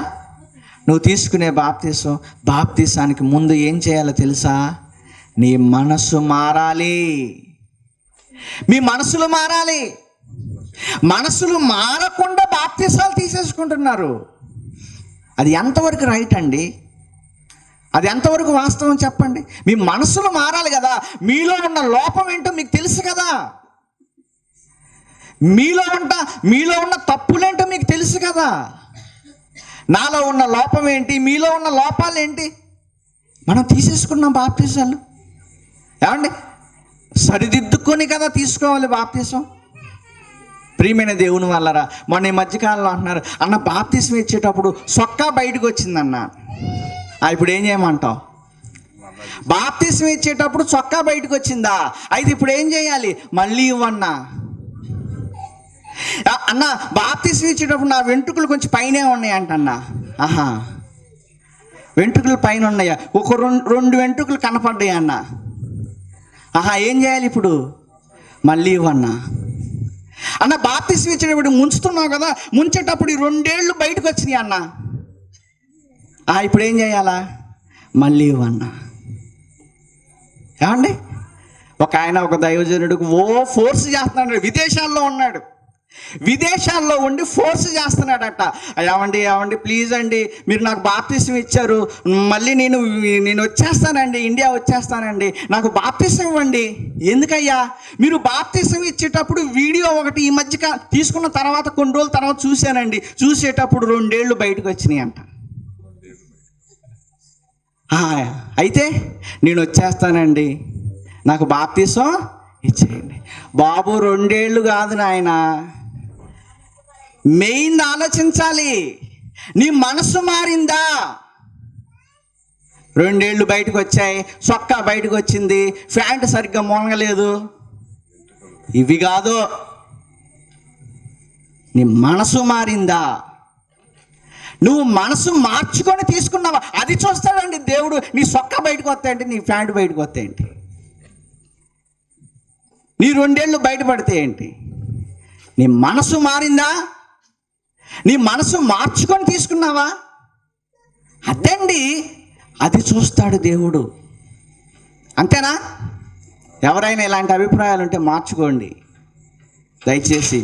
నువ్వు తీసుకునే బాప్తీసం? బాప్తీసానికి ముందు ఏం చేయాలో తెలుసా? నీ మనసు మారాలి. మీ మనసులు మారాలి. మనసులు మారకుండా బాప్తీసాలు తీసేసుకుంటున్నారు. అది ఎంతవరకు రైట్ అండి? అది ఎంతవరకు వాస్తవం చెప్పండి? మీ మనసులు మారాలి కదా. మీలో ఉన్న లోపం ఏంటో మీకు తెలుసు కదా. మీలో ఉన్న తప్పులేంటో మీకు తెలుసు కదా. నాలో ఉన్న లోపం ఏంటి, మీలో ఉన్న లోపాలు ఏంటి? మనం తీసేసుకున్నాం బాప్తీసాలు. ఏమండి? సరిదిద్దుకొని కదా తీసుకోవాలి బాప్తీసం. ప్రియమైన దేవుని వాళ్ళరా, మొన్న ఈ మధ్యకాలంలో అంటున్నారు, అన్న బాప్తీసం ఇచ్చేటప్పుడు సొక్కా బయటకు వచ్చిందన్న. ఇప్పుడు ఏం చేయమంటావు? బాప్తీసం ఇచ్చేటప్పుడు చొక్కా బయటకు వచ్చిందా? అయితే ఇప్పుడు ఏం చేయాలి? మళ్ళీ ఇవ్వన్నా. అన్న బాప్తీసం ఇచ్చేటప్పుడు నా వెంట్రుకలు కొంచెం పైనే ఉన్నాయంట అన్న. వెంట్రుకలు పైన ఉన్నాయా? ఒక రెండు వెంట్రుకలు కనపడ్డాయి అన్న. ఏం చేయాలి ఇప్పుడు? మళ్ళీ ఇవ్వన్నా. అన్న బాప్తీసం ఇచ్చేటప్పుడు ముంచుతున్నావు కదా, ముంచేటప్పుడు 2 ఏళ్ళు బయటకు వచ్చినాయి అన్న. ఇప్పుడు ఏం చేయాలా? మళ్ళీ ఇవ్వన్నా. ఏమండి? ఒక ఆయన ఒక దైవజనుడికి ఫోర్స్ చేస్తున్నాడు. విదేశాల్లో ఉన్నాడు. విదేశాల్లో ఉండి ఫోర్స్ చేస్తున్నాడట. ఏమండి ప్లీజ్ అండి, మీరు నాకు బాప్తీసం ఇచ్చారు, మళ్ళీ నేను వచ్చేస్తానండి, ఇండియా వచ్చేస్తానండి, నాకు బాప్తీసం ఇవ్వండి. ఎందుకయ్యా? మీరు బాప్తీసం ఇచ్చేటప్పుడు వీడియో ఒకటి ఈ మధ్య తీసుకున్న తర్వాత కొన్ని రోజుల తర్వాత చూశానండి, చూసేటప్పుడు 2 ఏళ్ళు బయటకు వచ్చినాయి అంట. అయితే నేను వచ్చేస్తానండి, నాకు బాప్తీసం ఇచ్చేయండి. బాబు 2 ఏళ్ళు కాదు నాయన, మెయిన్ ఆలోచించాలి. నీ మనసు మారిందా? 2 ఏళ్ళు బయటకు వచ్చాయి, సొక్కా బయటకు వచ్చింది, ప్యాంటు సరిగ్గా మోనగలేదు, ఇవి కాదు. నీ మనసు మారిందా? నువ్వు మనసు మార్చుకొని తీసుకున్నావా? అది చూస్తాడండి దేవుడు. నీ సొక్కా బయటకు వస్తాయంటే, నీ ప్యాంటు బయటకు వస్తాయంటి, నీ 2 ఏళ్ళు బయటపడితే ఏంటి? నీ మనసు మారిందా? నీ మనసు మార్చుకొని తీసుకున్నావా? అదండి, అది చూస్తాడు దేవుడు. అంతేనా? ఎవరైనా ఇలాంటి అభిప్రాయాలు ఉంటే మార్చుకోండి దయచేసి.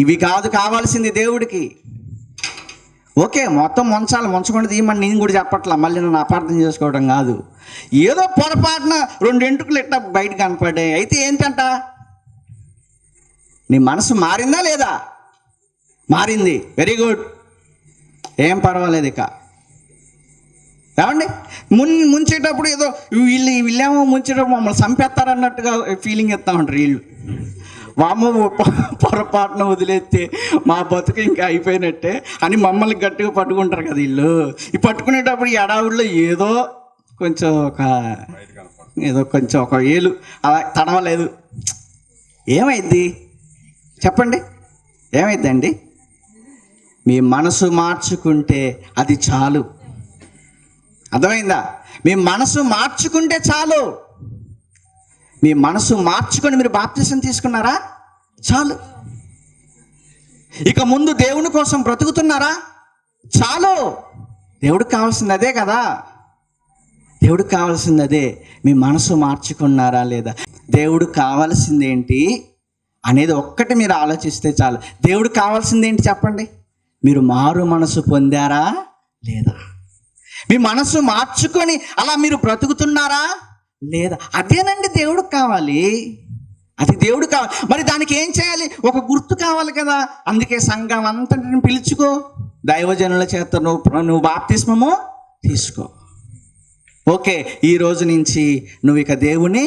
ఇవి కాదు కావాల్సింది దేవుడికి. ఓకే, మొత్తం ముంచకుండా తీయమని నేను కూడా చెప్పట్లా, మళ్ళీ నన్ను అపార్థం చేసుకోవడం కాదు. ఏదో పొరపాటున 2 ఎంట్రుకలు ఇట్లా బయట కనపడ్డాయి, అయితే ఏంటంట? నీ మనసు మారిందా లేదా? మారింది, వెరీ గుడ్, ఏం పర్వాలేదు. ఇక ఏమండి, ముంచేటప్పుడు ఏదో వీళ్ళేమో ముంచేటప్పుడు మమ్మల్ని చంపేస్తారన్నట్టుగా ఫీలింగ్ ఇస్తా ఉంటారు వీళ్ళు. వామ్మ పొరపాటున వదిలేస్తే మా బతుకు ఇంకా అయిపోయినట్టే అని మమ్మల్ని గట్టిగా పట్టుకుంటారు కదా వీళ్ళు. ఈ పట్టుకునేటప్పుడు ఈ అడావుడిలో ఏదో కొంచెం ఒక ఏలు అలా తడవలేదు, ఏమైద్ది చెప్పండి? ఏమైద్దండి? మీ మనసు మార్చుకుంటే అది చాలు. అర్థమైందా? మీ మనసు మార్చుకుంటే చాలు. మీ మనసు మార్చుకొని మీరు బాప్తిసం తీసుకున్నారా? చాలు. ఇక ముందు దేవుని కోసం బ్రతుకుతున్నారా? చాలు. దేవుడికి కావాల్సింది అదే కదా. దేవుడికి కావాల్సింది అదే. మీ మనసు మార్చుకున్నారా లేదా? దేవుడికి కావాల్సింది ఏంటి అనేది ఒక్కటి మీరు ఆలోచిస్తే చాలు. దేవుడికి కావాల్సింది ఏంటి చెప్పండి? మీరు మారు మనసు పొందారా లేదా? మీ మనసు మార్చుకొని అలా మీరు బ్రతుకుతున్నారా లేదా? అదేనండి దేవుడికి కావాలి. అది దేవుడు కావాలి. మరి దానికి ఏం చేయాలి? ఒక గుర్తు కావాలి కదా. అందుకే సంఘం అంతటిని పిలుచుకో, దైవజనుల చేత నువ్వు బాప్తిస్మము తీసుకో. ఓకే, ఈ రోజు నుంచి నువ్వు ఇక దేవుని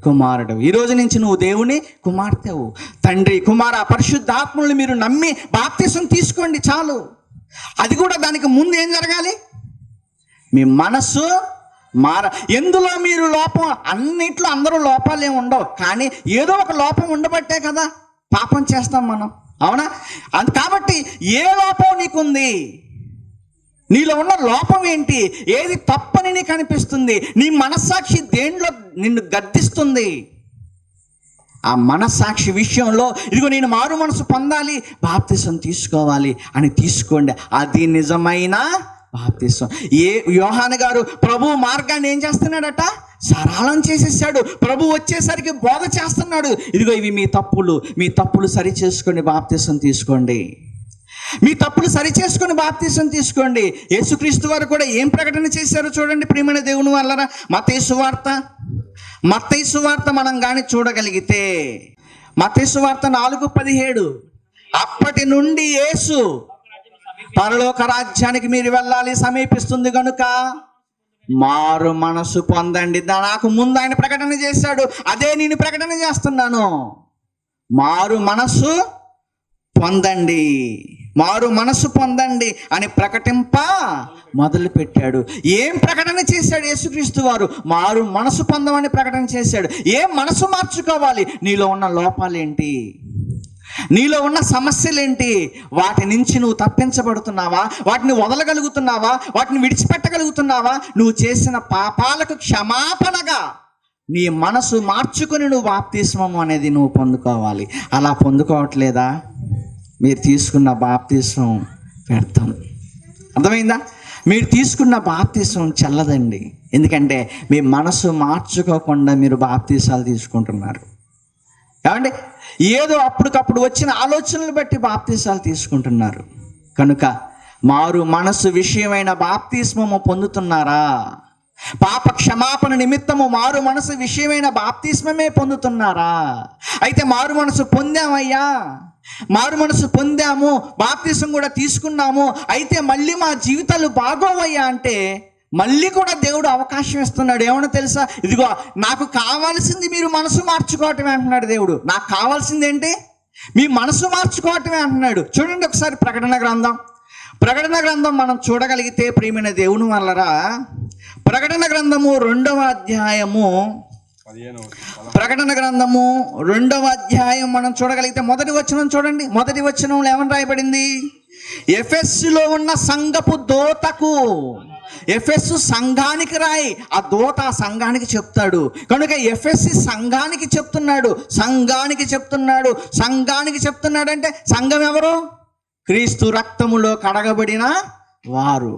కుమారుడు, ఈ రోజు నుంచి నువ్వు దేవుని కుమార్తెవు. తండ్రి కుమార పరిశుద్ధాత్మల్ని మీరు నమ్మి బాప్తిసం తీసుకోండి చాలు. అది కూడా దానికి ముందు ఏం జరగాలి? మీ మనసు ఎందులో మీరు లోపం, అన్నిట్లో అందరూ లోపాలు ఏమి ఉండవు, కానీ ఏదో ఒక లోపం ఉండబట్టే కదా పాపం చేస్తాం మనం, అవునా? కాబట్టి ఏ లోపం నీకుంది? నీలో ఉన్న లోపం ఏంటి? ఏది తప్పని నీకు అనిపిస్తుంది? నీ మనస్సాక్షి దేంట్లో నిన్ను గద్దిస్తుంది? ఆ మనస్సాక్షి విషయంలో ఇదిగో నేను మారు మనసు పొందాలి, బాప్తిసం తీసుకోవాలి అని తీసుకోండి. అది నిజమైన బాప్తిసం. యోహాను గారు ప్రభు మార్గాన్ని ఏం చేస్తున్నాడట? సరళం చేసేసాడు. ప్రభు వచ్చేసరికి బోధ చేస్తున్నాడు. ఇదిగో ఇవి మీ తప్పులు సరి చేసుకొని బాప్తిసం తీసుకోండి. మీ తప్పులు సరి చేసుకొని బాప్తిసం తీసుకోండి. యేసుక్రీస్తు వారు కూడా ఏం ప్రకటన చేశారో చూడండి ప్రియమైన దేవుని వల్లరా. మత్తయి సువార్త మనం కానీ చూడగలిగితే, మత్తయి సువార్త 4:17, అప్పటి నుండి యేసు పరలోక రాజ్యానికి మీరు వెళ్ళాలి, సమీపిస్తుంది కనుక మారు మనసు పొందండి. నాకు ముందు ఆయన ప్రకటన చేశాడు, అదే నేను ప్రకటన చేస్తున్నాను. మారు మనసు పొందండి అని ప్రకటింప మొదలు పెట్టాడు. ఏం ప్రకటన చేశాడు యేసుక్రీస్తు వారు? మారు మనసు పొందమని ప్రకటన చేశాడు. ఏం మనసు మార్చుకోవాలి? నీలో ఉన్న లోపాలేంటి? నీలో ఉన్న సమస్యలేంటి? వాటి నుంచి నువ్వు తప్పించబడుతున్నావా? వాటిని వదలగలుగుతున్నావా? వాటిని విడిచిపెట్టగలుగుతున్నావా? నువ్వు చేసిన పాపాలకు క్షమాపణగా నీ మనసు మార్చుకొని నువ్వు బాప్తిస్మం అనేది నువ్వు పొందుకోవాలి. అలా పొందుకోవట్లేదా? మీరు తీసుకున్న బాప్తిస్మం వ్యర్థం. అర్థమైందా? మీరు తీసుకున్న బాప్తిస్మం చెల్లదండి. ఎందుకంటే మీ మనసు మార్చుకోకుండా మీరు బాప్తిసాలు తీసుకుంటున్నారు. ఏమండి? ఏదో అప్పటికప్పుడు వచ్చిన ఆలోచనలు బట్టి బాప్తిసాలు తీసుకుంటున్నారు. కనుక మారు మనసు విషయమైన బాప్తిస్మము పొందుతున్నారా? పాప క్షమాపణ నిమిత్తము మారు మనసు విషయమైన బాప్తిస్మమే పొందుతున్నారా? అయితే మారు మనసు పొందామయ్యా, మారు మనసు పొందాము, బాప్తిసం కూడా తీసుకున్నాము, అయితే మళ్ళీ మా జీవితాలు బాగోవయ్యా అంటే మళ్ళీ కూడా దేవుడు అవకాశం ఇస్తున్నాడు. ఏమన్నా తెలుసా? ఇదిగో నాకు కావాల్సింది మీరు మనసు మార్చుకోవటమే అంటున్నాడు దేవుడు. నాకు కావాల్సింది ఏంటి? మీ మనసు మార్చుకోవటమే అంటున్నాడు. చూడండి ఒకసారి ప్రకటన గ్రంథం మనం చూడగలిగితే ప్రియమైన దేవుని వల్లరా, ప్రకటన గ్రంథము 2వ అధ్యాయము, ప్రకటన గ్రంథము 2వ అధ్యాయం మనం చూడగలిగితే మొదటి వచనం చూడండి. మొదటి వచనంలో ఏమని రాయబడింది? ఎఫెస్సులో ఉన్న సంఘపు దూతకు, ఎఫెస్సు సంఘానికి రాయి, ఆ దూత ఆ సంఘానికి చెప్తాడు. కనుక ఎఫెస్సి సంఘానికి చెప్తున్నాడు అంటే సంఘం ఎవరు? క్రీస్తు రక్తములో కడగబడిన వారు.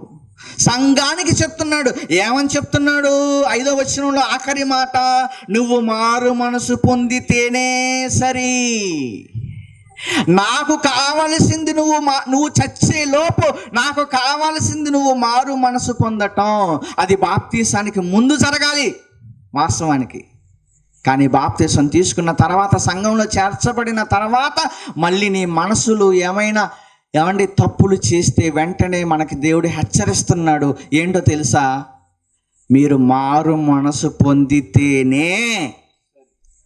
సంఘానికి చెప్తున్నాడు. ఏమని చెప్తున్నాడు? 5వ వచనంలో ఆఖరి మాట, నువ్వు మారు మనసు పొందితేనే సరి. నాకు కావలసింది నువ్వు చచ్చే లోపు నాకు కావలసింది నువ్వు మారు మనసు పొందటం. అది బాప్తీసానికి ముందు జరగాలి వాస్తవానికి. కానీ బాప్తీసం తీసుకున్న తర్వాత, సంఘంలో చేర్చబడిన తర్వాత మళ్ళీ నీ మనసులు ఏమండి తప్పులు చేస్తే వెంటనే మనకి దేవుడు హెచ్చరిస్తున్నాడు. ఏంటో తెలుసా? మీరు మారు మనసు పొందితేనే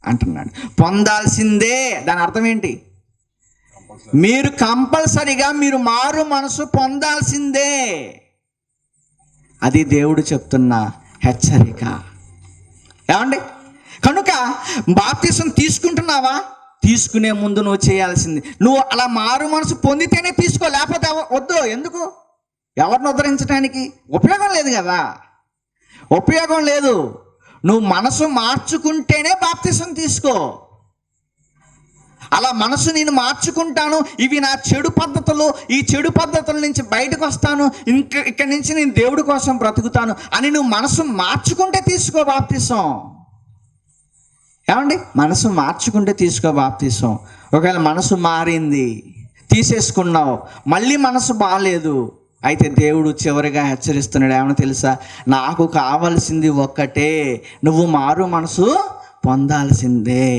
అంటున్నాడు. పొందాల్సిందే. దాని అర్థం ఏంటి? మీరు కంపల్సరిగా మీరు మారు మనసు పొందాల్సిందే. అది దేవుడు చెప్తున్న హెచ్చరిక. ఏమండి? కనుక బాప్తీసం తీసుకుంటున్నావా? తీసుకునే ముందు నువ్వు చేయాల్సింది, నువ్వు అలా మారు మనసు పొందితేనే తీసుకో, లేకపోతే వద్దు. ఎందుకు? ఎవరిని ఉద్ధరించడానికి? ఉపయోగం లేదు కదా, ఉపయోగం లేదు. నువ్వు మనసు మార్చుకుంటేనే బాప్తీసం తీసుకో. అలా మనసు నేను మార్చుకుంటాను, ఇవి నా చెడు పద్ధతులు, ఈ చెడు పద్ధతుల నుంచి బయటకు వస్తాను, ఇక్కడి నుంచి నేను దేవుడి కోసం బ్రతుకుతాను అని నువ్వు మనసు మార్చుకుంటే తీసుకో బాప్తీసం. ఏమండి? మనసు మార్చుకుంటే తీసుకో బాప్తీసం. ఒకవేళ మనసు మారింది, తీసేసుకున్నావు, మళ్ళీ మనసు బాగాలేదు, అయితే దేవుడు చివరిగా హెచ్చరిస్తున్నాడు. ఏమన్నా తెలుసా? నాకు కావాల్సింది ఒక్కటే, నువ్వు మారు మనసు పొందాల్సిందే.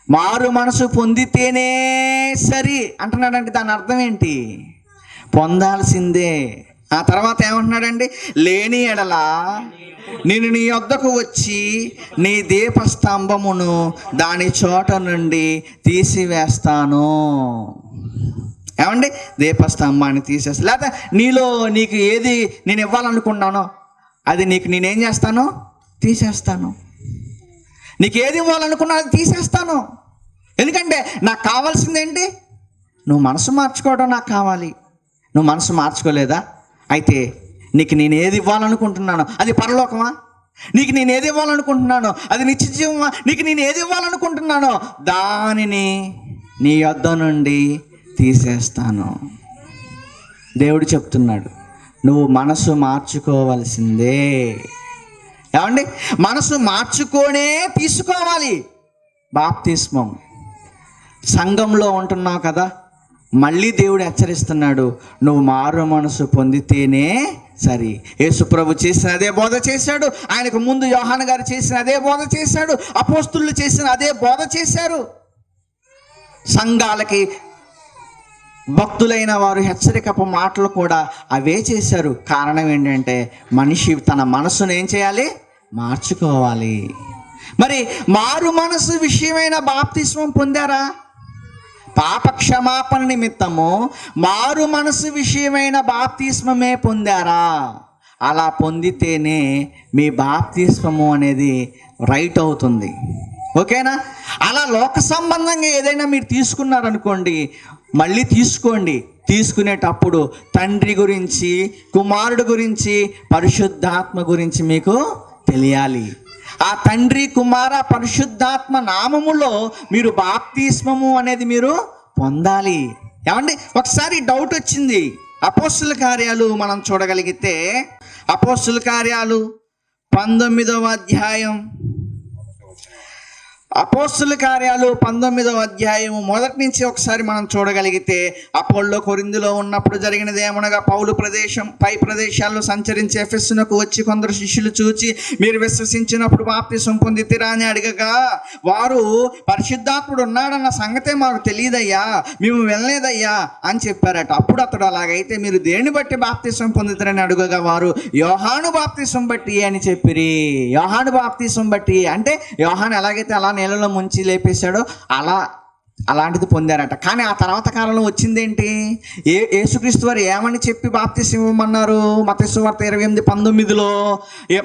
మారు మనసు పొందితేనే సరి అంటున్నాడంటే దాని అర్థం ఏంటి? పొందాల్సిందే. ఆ తర్వాత ఏమంటున్నాడండి? లేని ఎడల నేను నీ వద్దకు వచ్చి నీ దీపస్తంభమును దాని చోట నుండి తీసివేస్తాను. ఏమండి? దీపస్తంభాన్ని తీసేస్తా. లేదా నీకు ఏది నేను ఇవ్వాలనుకున్నానో అది నేనేం చేస్తాను? తీసేస్తాను. నీకు ఏది ఇవ్వాలనుకున్నా అది తీసేస్తాను. ఎందుకంటే నాకు కావాల్సింది ఏంటి? నువ్వు మనసు మార్చుకోవడం నాకు కావాలి. నువ్వు మనసు మార్చుకోలేదా? అయితే నీకు నేను ఏది ఇవ్వాలనుకుంటున్నానో అది పరలోకమా? నీకు నేను ఏది ఇవ్వాలనుకుంటున్నానో అది నిత్య జీవమా? నీకు నేను ఏది ఇవ్వాలనుకుంటున్నానో దానిని నీ యొద్ద నుండి తీసేస్తాను. దేవుడు చెప్తున్నాడు, నువ్వు మనసు మార్చుకోవాల్సిందే. ఏమండి? మనసు మార్చుకోనే తీసుకోవాలి బాప్తిస్మం. సంఘంలో ఉంటున్నావు కదా, మళ్ళీ దేవుడు హెచ్చరిస్తున్నాడు, నువ్వు మారు మనసు పొందితేనే సరి. యేసు ప్రభు చేసిన అదే బోధ చేశాడు, ఆయనకు ముందు యోహాను గారు చేసిన అదే బోధ చేశాడు, అపోస్తులు చేసిన అదే బోధ చేశారు. సంఘాలకి భక్తులైన వారు హెచ్చరికపు మాటలు కూడా అవే చేశారు. కారణం ఏంటంటే మనిషి తన మనసును ఏం చేయాలి? మార్చుకోవాలి. మరి మారు మనసు విషయమైన బాప్తిస్మం పొందారా? పాప క్షమాపణ నిమిత్తము మారు మనసు విషయమైన బాప్తిస్మమే పొందారా? అలా పొందితేనే మీ బాప్తిస్మము అనేది రైట్ అవుతుంది. ఓకేనా? అలా లోక సంబంధంగా ఏదైనా మీరు తీసుకున్నారనుకోండి, మళ్ళీ తీసుకోండి. తీసుకునేటప్పుడు తండ్రి గురించి, కుమారుడు గురించి, పరిశుద్ధాత్మ గురించి మీకు తెలియాలి. ఆ తండ్రి, కుమార, పరిశుద్ధాత్మ నామములో మీరు బాప్తిస్మము అనేది మీరు పొందాలి. ఏమండి? ఒకసారి డౌట్ వచ్చింది. అపోస్తుల కార్యాలు మనం చూడగలిగితే, అపోస్తుల కార్యాలు 19వ అధ్యాయం, అపోస్తుల కార్యాలు 19వ అధ్యాయం మొదటి నుంచి ఒకసారి మనం చూడగలిగితే, అపోల్లో కొరింథీలో ఉన్నప్పుడు జరిగినది ఏమనగా, పౌలు పై ప్రదేశాల్లో సంచరించి ఎఫెసునకు వచ్చి కొందరు శిష్యులు చూచి, మీరు విశ్వసించినప్పుడు బాప్తిసం పొందితిరా అని అడగగా, వారు పరిశుద్ధాత్ముడు ఉన్నాడన్న సంగతే మాకు తెలియదయ్యా, మేము వెళ్ళలేదయ్యా అని చెప్పారట. అప్పుడు అతడు, అలాగైతే మీరు దేన్ని బట్టి బాప్తిసం పొందుతారని అడగగా, వారు యోహాను బాప్తిసం బట్టి అని చెప్పిరి. యోహాను బాప్తిసం బట్టి అంటే యోహాను ఎలాగైతే అలా నీళ్ళలో ముంచి లేపేశాడో అలాంటిది పొందారట. కానీ ఆ తర్వాత కాలంలో వచ్చిందేంటి? యేసుక్రీస్తు వారు ఏమని చెప్పి బాప్తిసం ఇవ్వమన్నారు? మత్తయి సువార్త 28:19లో,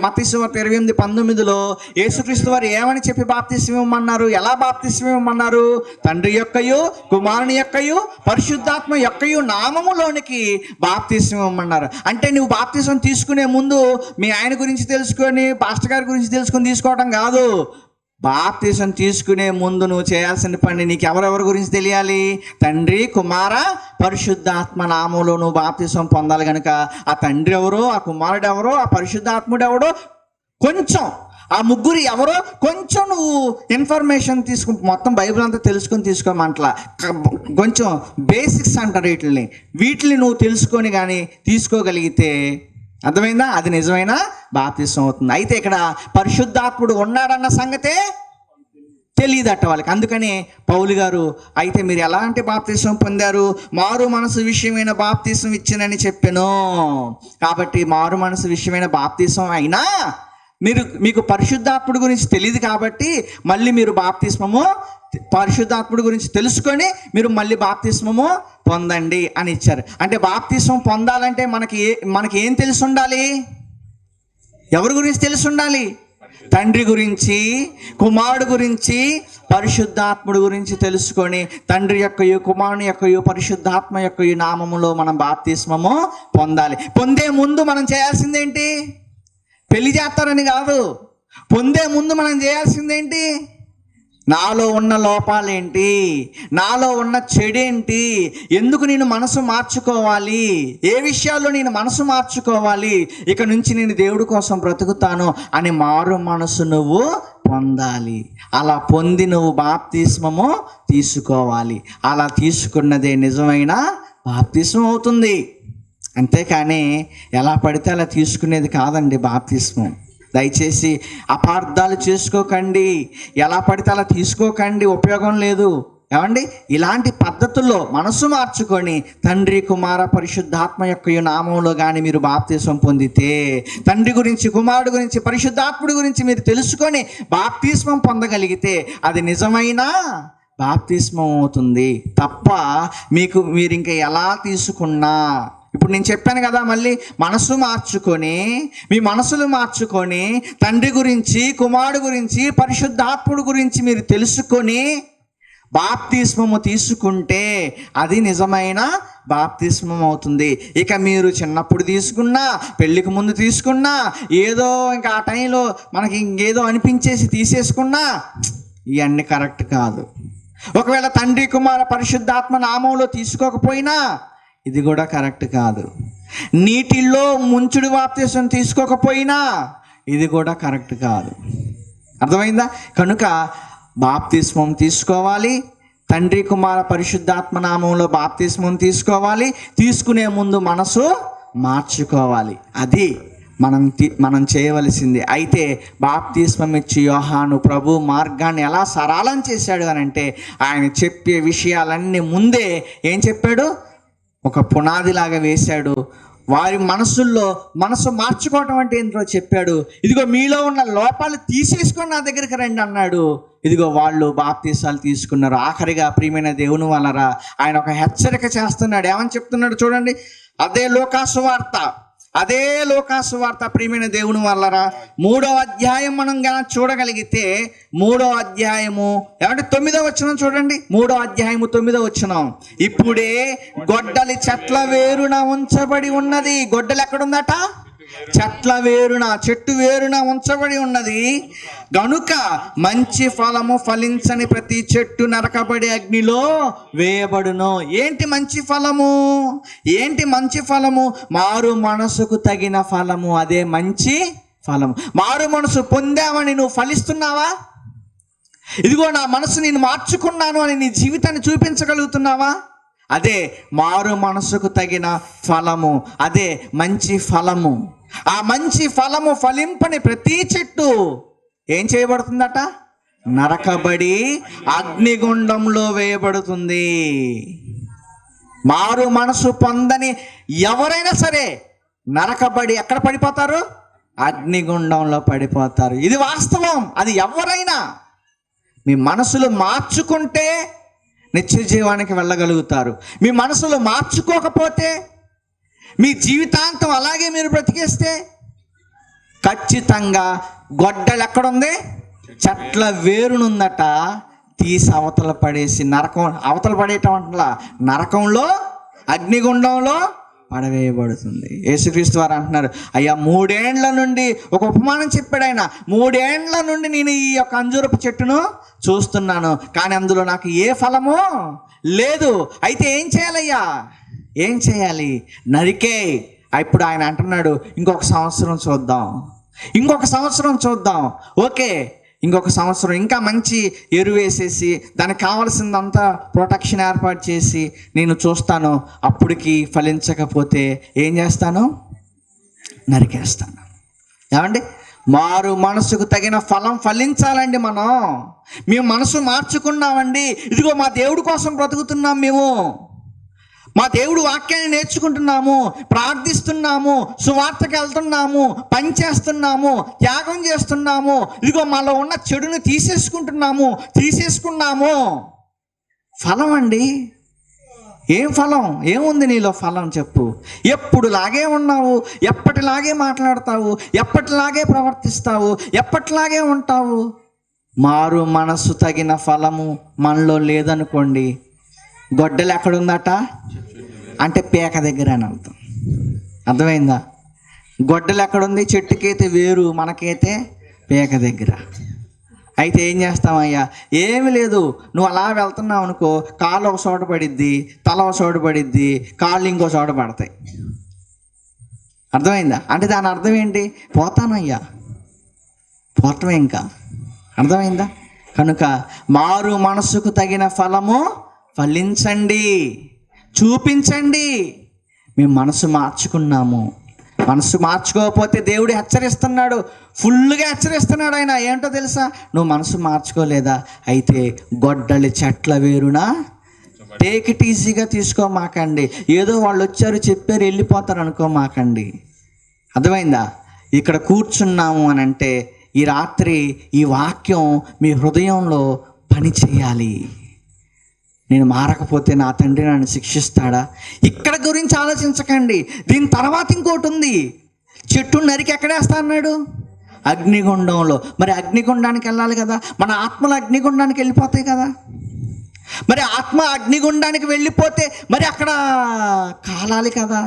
మత్తయి సువార్త 28:19లో యేసుక్రీస్తు వారు ఏమని చెప్పి బాప్తిసం ఇవ్వమన్నారు? ఎలా బాప్తిసం ఇవ్వమన్నారు? తండ్రి యొక్కయు, కుమారుని యొక్కయు, పరిశుద్ధాత్మ యొక్కయు నామములోనికి బాప్తిసం ఇవ్వమన్నారు. అంటే నువ్వు బాప్తిసం తీసుకునే ముందు మీ ఆయన గురించి తెలుసుకొని, పాస్టర్ గారి గురించి తెలుసుకొని తీసుకోవడం కాదు. బాప్తిసం తీసుకునే ముందు నువ్వు చేయాల్సిన పని, నీకు ఎవరెవరి గురించి తెలియాలి? తండ్రి, కుమార, పరిశుద్ధాత్మ నామంలో నువ్వు బాప్తిసం పొందాలి. కనుక ఆ తండ్రి ఎవరో, ఆ కుమారుడు ఎవరో, ఆ పరిశుద్ధాత్ముడు ఎవడో కొంచెం ఆ ముగ్గురు ఎవరో కొంచెం నువ్వు ఇన్ఫర్మేషన్ మొత్తం బైబిల్ అంతా తీసుకోమంటలా, కొంచెం బేసిక్స్ అంటారు వీటిని నువ్వు తెలుసుకొని కానీ తీసుకోగలిగితే అర్థమైందా, అది నిజమైన బాప్తిస్మం అవుతుంది. అయితే ఇక్కడ పరిశుద్ధాత్ముడు ఉన్నాడన్న సంగతే తెలియదట వాళ్ళకి. అందుకని పౌలు గారు అయితే మీరు ఎలాంటి బాప్తిస్మం పొందారు? మారు మనసు విషయమైన బాప్తిస్మం ఇచ్చానని చెప్పాను. కాబట్టి మారు మనసు విషయమైన బాప్తిస్మం అయినా మీకు పరిశుద్ధాత్ముడి గురించి తెలియదు కాబట్టి మళ్ళీ మీరు పరిశుద్ధాత్ముడి గురించి తెలుసుకొని మీరు మళ్ళీ బాప్తిస్మము పొందండి అని ఇచ్చారు. అంటే బాప్తిస్మం పొందాలంటే మనకి ఏం తెలిసి ఉండాలి? ఎవరి గురించి తెలిసి ఉండాలి? తండ్రి గురించి, కుమారుడు గురించి, పరిశుద్ధాత్ముడి గురించి తెలుసుకొని తండ్రి యొక్కయు, కుమారుని యొక్కయు, పరిశుద్ధాత్మ యొక్కయు నామములో మనం బాప్తిస్మము పొందాలి. పొందే ముందు మనం చేయాల్సిందేంటి? పెళ్లి చేస్తారని కాదు, పొందే ముందు మనం చేయాల్సిందేంటి? నాలో ఉన్న లోపాలేంటి, నాలో ఉన్న చెడేంటి, ఎందుకు నేను మనసు మార్చుకోవాలి, ఏ విషయాల్లో నేను మనసు మార్చుకోవాలి, ఇక నుంచి నేను దేవుడి కోసం బ్రతుకుతాను అని మారు మనసు నువ్వు పొందాలి. అలా పొంది నువ్వు బాప్తిస్మము తీసుకోవాలి. అలా తీసుకున్నదే నిజమైన బాప్తిస్మం అవుతుంది. అంతేకాని ఎలా పడితే అలా తీసుకునేది కాదండి బాప్తిస్మం. దయచేసి అపార్థాలు చేసుకోకండి, ఎలా పడితే అలా తీసుకోకండి, ఉపయోగం లేదు. ఏమండి, ఇలాంటి పద్ధతుల్లో మనసు మార్చుకొని తండ్రి, కుమార, పరిశుద్ధాత్మ యొక్క నామంలో కానీ మీరు బాప్తిస్మం పొందితే, తండ్రి గురించి, కుమారుడు గురించి, పరిశుద్ధాత్ముడి గురించి మీరు తెలుసుకొని బాప్తిస్మం పొందగలిగితే అది నిజమైన బాప్తిస్మం అవుతుంది. తప్ప మీరు ఇంకా ఎలా తీసుకున్నా, ఇప్పుడు నేను చెప్పాను కదా, మళ్ళీ మనసు మార్చుకొని, మీ మనసులు మార్చుకొని తండ్రి గురించి, కుమారుడు గురించి, పరిశుద్ధాత్ముడు గురించి మీరు తెలుసుకొని బాప్తిస్మము తీసుకుంటే అది నిజమైన బాప్తిస్మం అవుతుంది. ఇక మీరు చిన్నప్పుడు తీసుకున్నా, పెళ్ళికి ముందు తీసుకున్నా, ఏదో ఇంకా ఆ టైంలో మనకి ఇంకేదో అనిపించేసి తీసేసుకున్నా ఇవన్నీ కరెక్ట్ కాదు. ఒకవేళ తండ్రి, కుమార, పరిశుద్ధాత్మ నామంలో తీసుకోకపోయినా ఇది కూడా కరెక్ట్ కాదు. నీటిల్లో ముంచుడు బాప్తిస్మం తీసుకోకపోయినా ఇది కూడా కరెక్ట్ కాదు. అర్థమైందా? కనుక బాప్తిస్మం తీసుకోవాలి, తండ్రి, కుమార, పరిశుద్ధాత్మ నామంలో బాప్తిస్మం తీసుకోవాలి. తీసుకునే ముందు మనసు మార్చుకోవాలి. అది మనం చేయవలసింది. అయితే బాప్తిస్మం ఇచ్చి యోహాను ప్రభు మార్గాన్ని ఎలా సరళం చేశాడు అని అంటే, ఆయన చెప్పే విషయాలన్నీ ముందే ఏం చెప్పాడు? ఒక పునాదిలాగా వేశాడు. వారి మనసు మార్చుకోవటం అంటే ఏంటో చెప్పాడు. ఇదిగో మీలో ఉన్న లోపాలు తీసేసుకొని నా దగ్గరికి రండి అన్నాడు. ఇదిగో వాళ్ళు బాప్తీసాలు తీసుకున్నారు. ఆఖరిగా ప్రియమైన దేవుని వలరా ఆయన ఒక హెచ్చరిక చేస్తున్నాడు. ఏమని చెప్తున్నాడు చూడండి. అదే లోకాసు వార్త ప్రియమైన దేవుని వల్లరా 3వ అధ్యాయం మనం గనక చూడగలిగితే 3వ అధ్యాయము ఏమంటే 9వ వచనం చూడండి. 3వ అధ్యాయము 9వ వచనం. ఇప్పుడే గొడ్డలి చెట్ల వేరున ఉంచబడి ఉన్నది. గొడ్డలి ఎక్కడుందట? చెట్టు వేరున ఉంచబడి ఉన్నది. గనుక మంచి ఫలము ఫలించని ప్రతి చెట్టు నరకబడి అగ్నిలో వేయబడును. ఏంటి మంచి ఫలము? మారు మనసుకు తగిన ఫలము. అదే మంచి ఫలము. మారు మనసు పొందామని నువ్వు ఫలిస్తున్నావా? ఇదిగో నా మనసు నేను మార్చుకున్నాను అని నీ జీవితాన్ని చూపించగలుగుతున్నావా? అదే మారు మనసుకు తగిన ఫలము, అదే మంచి ఫలము. ఆ మంచి ఫలము ఫలింపని ప్రతి చెట్టు ఏం చేయబడుతుందట? నరకబడి అగ్నిగుండంలో వేయబడుతుంది. మారు మనసు పొందని ఎవరైనా సరే నరకబడి ఎక్కడ పడిపోతారు? అగ్నిగుండంలో పడిపోతారు. ఇది వాస్తవం. అది ఎవరైనా మీ మనసులు మార్చుకుంటే నిత్య జీవానికి వెళ్ళగలుగుతారు. మీ మనసులో మార్చుకోకపోతే, మీ జీవితాంతం అలాగే మీరు బ్రతికేస్తే ఖచ్చితంగా గొడ్డలు ఎక్కడుంది? చెట్ల వేరునుందట. తీసి అవతల పడేసి అవతల పడేయటం అంటలా, నరకంలో, అగ్నిగుండంలో పడవేయబడుతుంది. యేసుక్రీస్తు వారు అంటున్నారు, అయ్యా 3 ఏండ్ల నుండి ఒక ఉపమానం చెప్పాడు ఆయన. 3 ఏండ్ల నుండి నేను ఈ యొక్క అంజూరపు చెట్టును చూస్తున్నాను, కానీ అందులో నాకు ఏ ఫలము లేదు. అయితే ఏం చేయాలయ్యా? ఏం చేయాలి? నరికే. ఇప్పుడు ఆయన అంటున్నాడు, ఇంకొక సంవత్సరం చూద్దాం, ఇంకొక సంవత్సరం చూద్దాం, ఓకే, ఇంకొక సంవత్సరం ఇంకా మంచి ఎరువు వేసేసి దానికి కావాల్సిందంతా ప్రొటెక్షన్ ఏర్పాటు చేసి నేను చూస్తాను. అప్పటికి ఫలించకపోతే ఏం చేస్తాను? నరికేస్తాను. ఏమండి, మారు మనసుకు తగిన ఫలం ఫలించాలండి. మేము మనసు మార్చుకున్నామండి. ఇదిగో మా దేవుడి కోసం బ్రతుకుతున్నాం, మేము మా దేవుడు వాక్యాన్ని నేర్చుకుంటున్నాము, ప్రార్థిస్తున్నాము, సువార్తకి వెళ్తున్నాము, పని చేస్తున్నాము, త్యాగం చేస్తున్నాము, ఇదిగో మాలో ఉన్న చెడును తీసేసుకున్నాము. ఫలం అండి. ఏం ఫలం? ఏముంది నీలో ఫలం చెప్పు. ఎప్పుడులాగే ఉన్నావు, ఎప్పటిలాగే మాట్లాడతావు, ఎప్పటిలాగే ప్రవర్తిస్తావు, ఎప్పటిలాగే ఉంటావు. మారు మనసు తగిన ఫలము మనలో లేదనుకోండి, గొడ్డలు ఎక్కడుందట అంటే పేక దగ్గర అని అర్థం. అర్థమైందా? గొడ్డలు ఎక్కడుంది? చెట్టుకైతే వేరు, మనకైతే పేక దగ్గర. అయితే ఏం చేస్తామయ్యా? ఏమి లేదు, నువ్వు అలా వెళ్తున్నావు అనుకో, కాళ్ళు ఒక చోట పడిద్ది, తల ఒక చోట పడిద్ది, కాళ్ళు ఇంకో చోట పడతాయి. అర్థమైందా? అంటే దాని అర్థం ఏంటి? పోతానయ్యా, పోతామే ఇంకా. అర్థమైందా? కనుక మారు మనసుకు తగిన ఫలము ఫలించండి, చూపించండి. మేము మనసు మార్చుకున్నాము. మనసు మార్చుకోకపోతే దేవుడు హెచ్చరిస్తున్నాడు, ఫుల్గా హెచ్చరిస్తున్నాడు ఆయన. ఏంటో తెలుసా? నువ్వు మనసు మార్చుకోలేదా? అయితే గొడ్డలి చెట్ల వేరున టేక్ ఇట్ ఈజీగా తీసుకోమాకండి. ఏదో వాళ్ళు వచ్చారు చెప్పారు వెళ్ళిపోతారు అనుకోమాకండి. అర్థమైందా? ఇక్కడ కూర్చున్నాము అని అంటే ఈ రాత్రి ఈ వాక్యం మీ హృదయంలో పని చేయాలి. నేను మారకపోతే నా తండ్రి నన్ను శిక్షిస్తాడా? ఇక్కడ గురించి ఆలోచించకండి. దీని తర్వాత ఇంకోటి ఉంది. చెట్టును నరికి ఎక్కడేస్తా అన్నాడు? అగ్నిగుండంలో. మరి అగ్నిగుండానికి వెళ్ళాలి కదా, మన ఆత్మలు అగ్నిగుండానికి వెళ్ళిపోతాయి కదా. మరి ఆత్మ అగ్నిగుండానికి వెళ్ళిపోతే మరి అక్కడ కాలాలి కదా,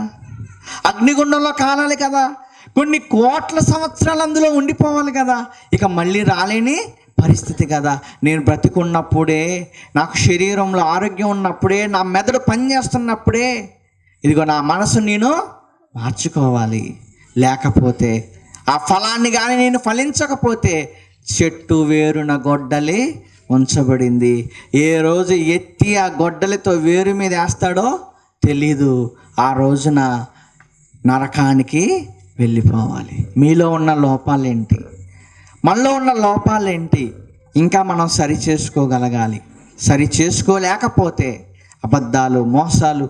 అగ్నిగుండంలో కాలాలి కదా, కొన్ని కోట్ల సంవత్సరాలు అందులో ఉండిపోవాలి కదా. ఇక మళ్ళీ రాలేని పరిస్థితి కదా. నేను బ్రతికున్నప్పుడే, నాకు శరీరంలో ఆరోగ్యం ఉన్నప్పుడే, నా మెదడు పనిచేస్తున్నప్పుడే ఇదిగో నా మనసు నేను మార్చుకోవాలి. లేకపోతే ఆ ఫలాన్ని కానీ నేను ఫలించకపోతే చెట్టు వేరున గొడ్డలి ఉంచబడింది. ఏ రోజు ఎత్తి ఆ గొడ్డలితో వేరు మీద వేస్తాడో తెలీదు. ఆ రోజున నరకానికి వెళ్ళిపోవాలి. మీలో ఉన్న లోపాలేంటి? మనలో ఉన్న లోపాలేంటి? ఇంకా మనం సరి చేసుకోగలగాలి. సరి చేసుకోలేకపోతే అబద్ధాలు, మోసాలు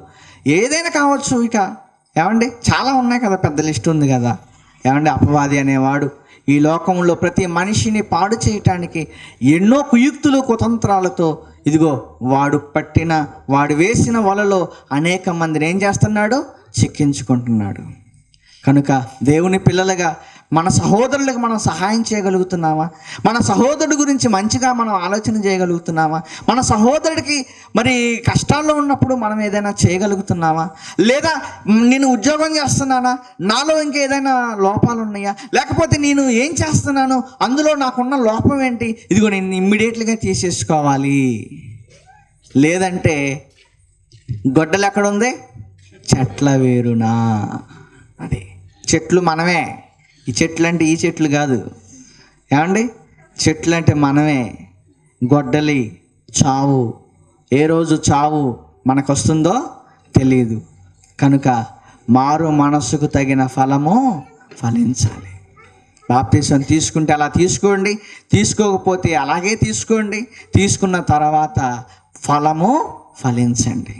ఏదైనా కావచ్చు. ఇక ఏమండి, చాలా ఉన్నాయి కదా, పెద్ద లిస్ట్ ఉంది కదా. ఏమండి, అపవాది అనేవాడు ఈ లోకంలో ప్రతి మనిషిని పాడు చేయటానికి ఎన్నో కుయుక్తులు, కుతంత్రాలతో ఇదిగో వాడు వేసిన వలలో అనేక మందిని ఏం చేస్తున్నాడు? చిక్కించుకుంటున్నాడు. కనుక దేవుని పిల్లలుగా మన సహోదరులకు మనం సహాయం చేయగలుగుతున్నామా? మన సహోదరుడి గురించి మంచిగా మనం ఆలోచన చేయగలుగుతున్నామా? మన సహోదరుడికి మరి కష్టాల్లో ఉన్నప్పుడు మనం ఏదైనా చేయగలుగుతున్నామా? లేదా నేను ఉద్యోగం చేస్తున్నానా, నాలో ఇంకేదైనా లోపాలు ఉన్నాయా? లేకపోతే నేను ఏం చేస్తున్నాను, అందులో నాకున్న లోపం ఏంటి? ఇదిగో నేను ఇమ్మీడియట్గా తీసేసుకోవాలి. లేదంటే గొడ్డలు ఎక్కడుంది? చెట్ల వేరునా. అది చెట్లు మనమే. ఈ చెట్లు అంటే ఈ చెట్లు కాదు. ఏమండి, చెట్లు అంటే మనమే. గొడ్డలి చావు, ఏ రోజు చావు మనకు వస్తుందో తెలియదు. కనుక మారు మనసుకు తగిన ఫలము ఫలించాలి. బాప్తీసం తీసుకుంటే అలా తీసుకోండి, తీసుకోకపోతే అలాగే తీసుకోండి. తీసుకున్న తర్వాత ఫలము ఫలించండి.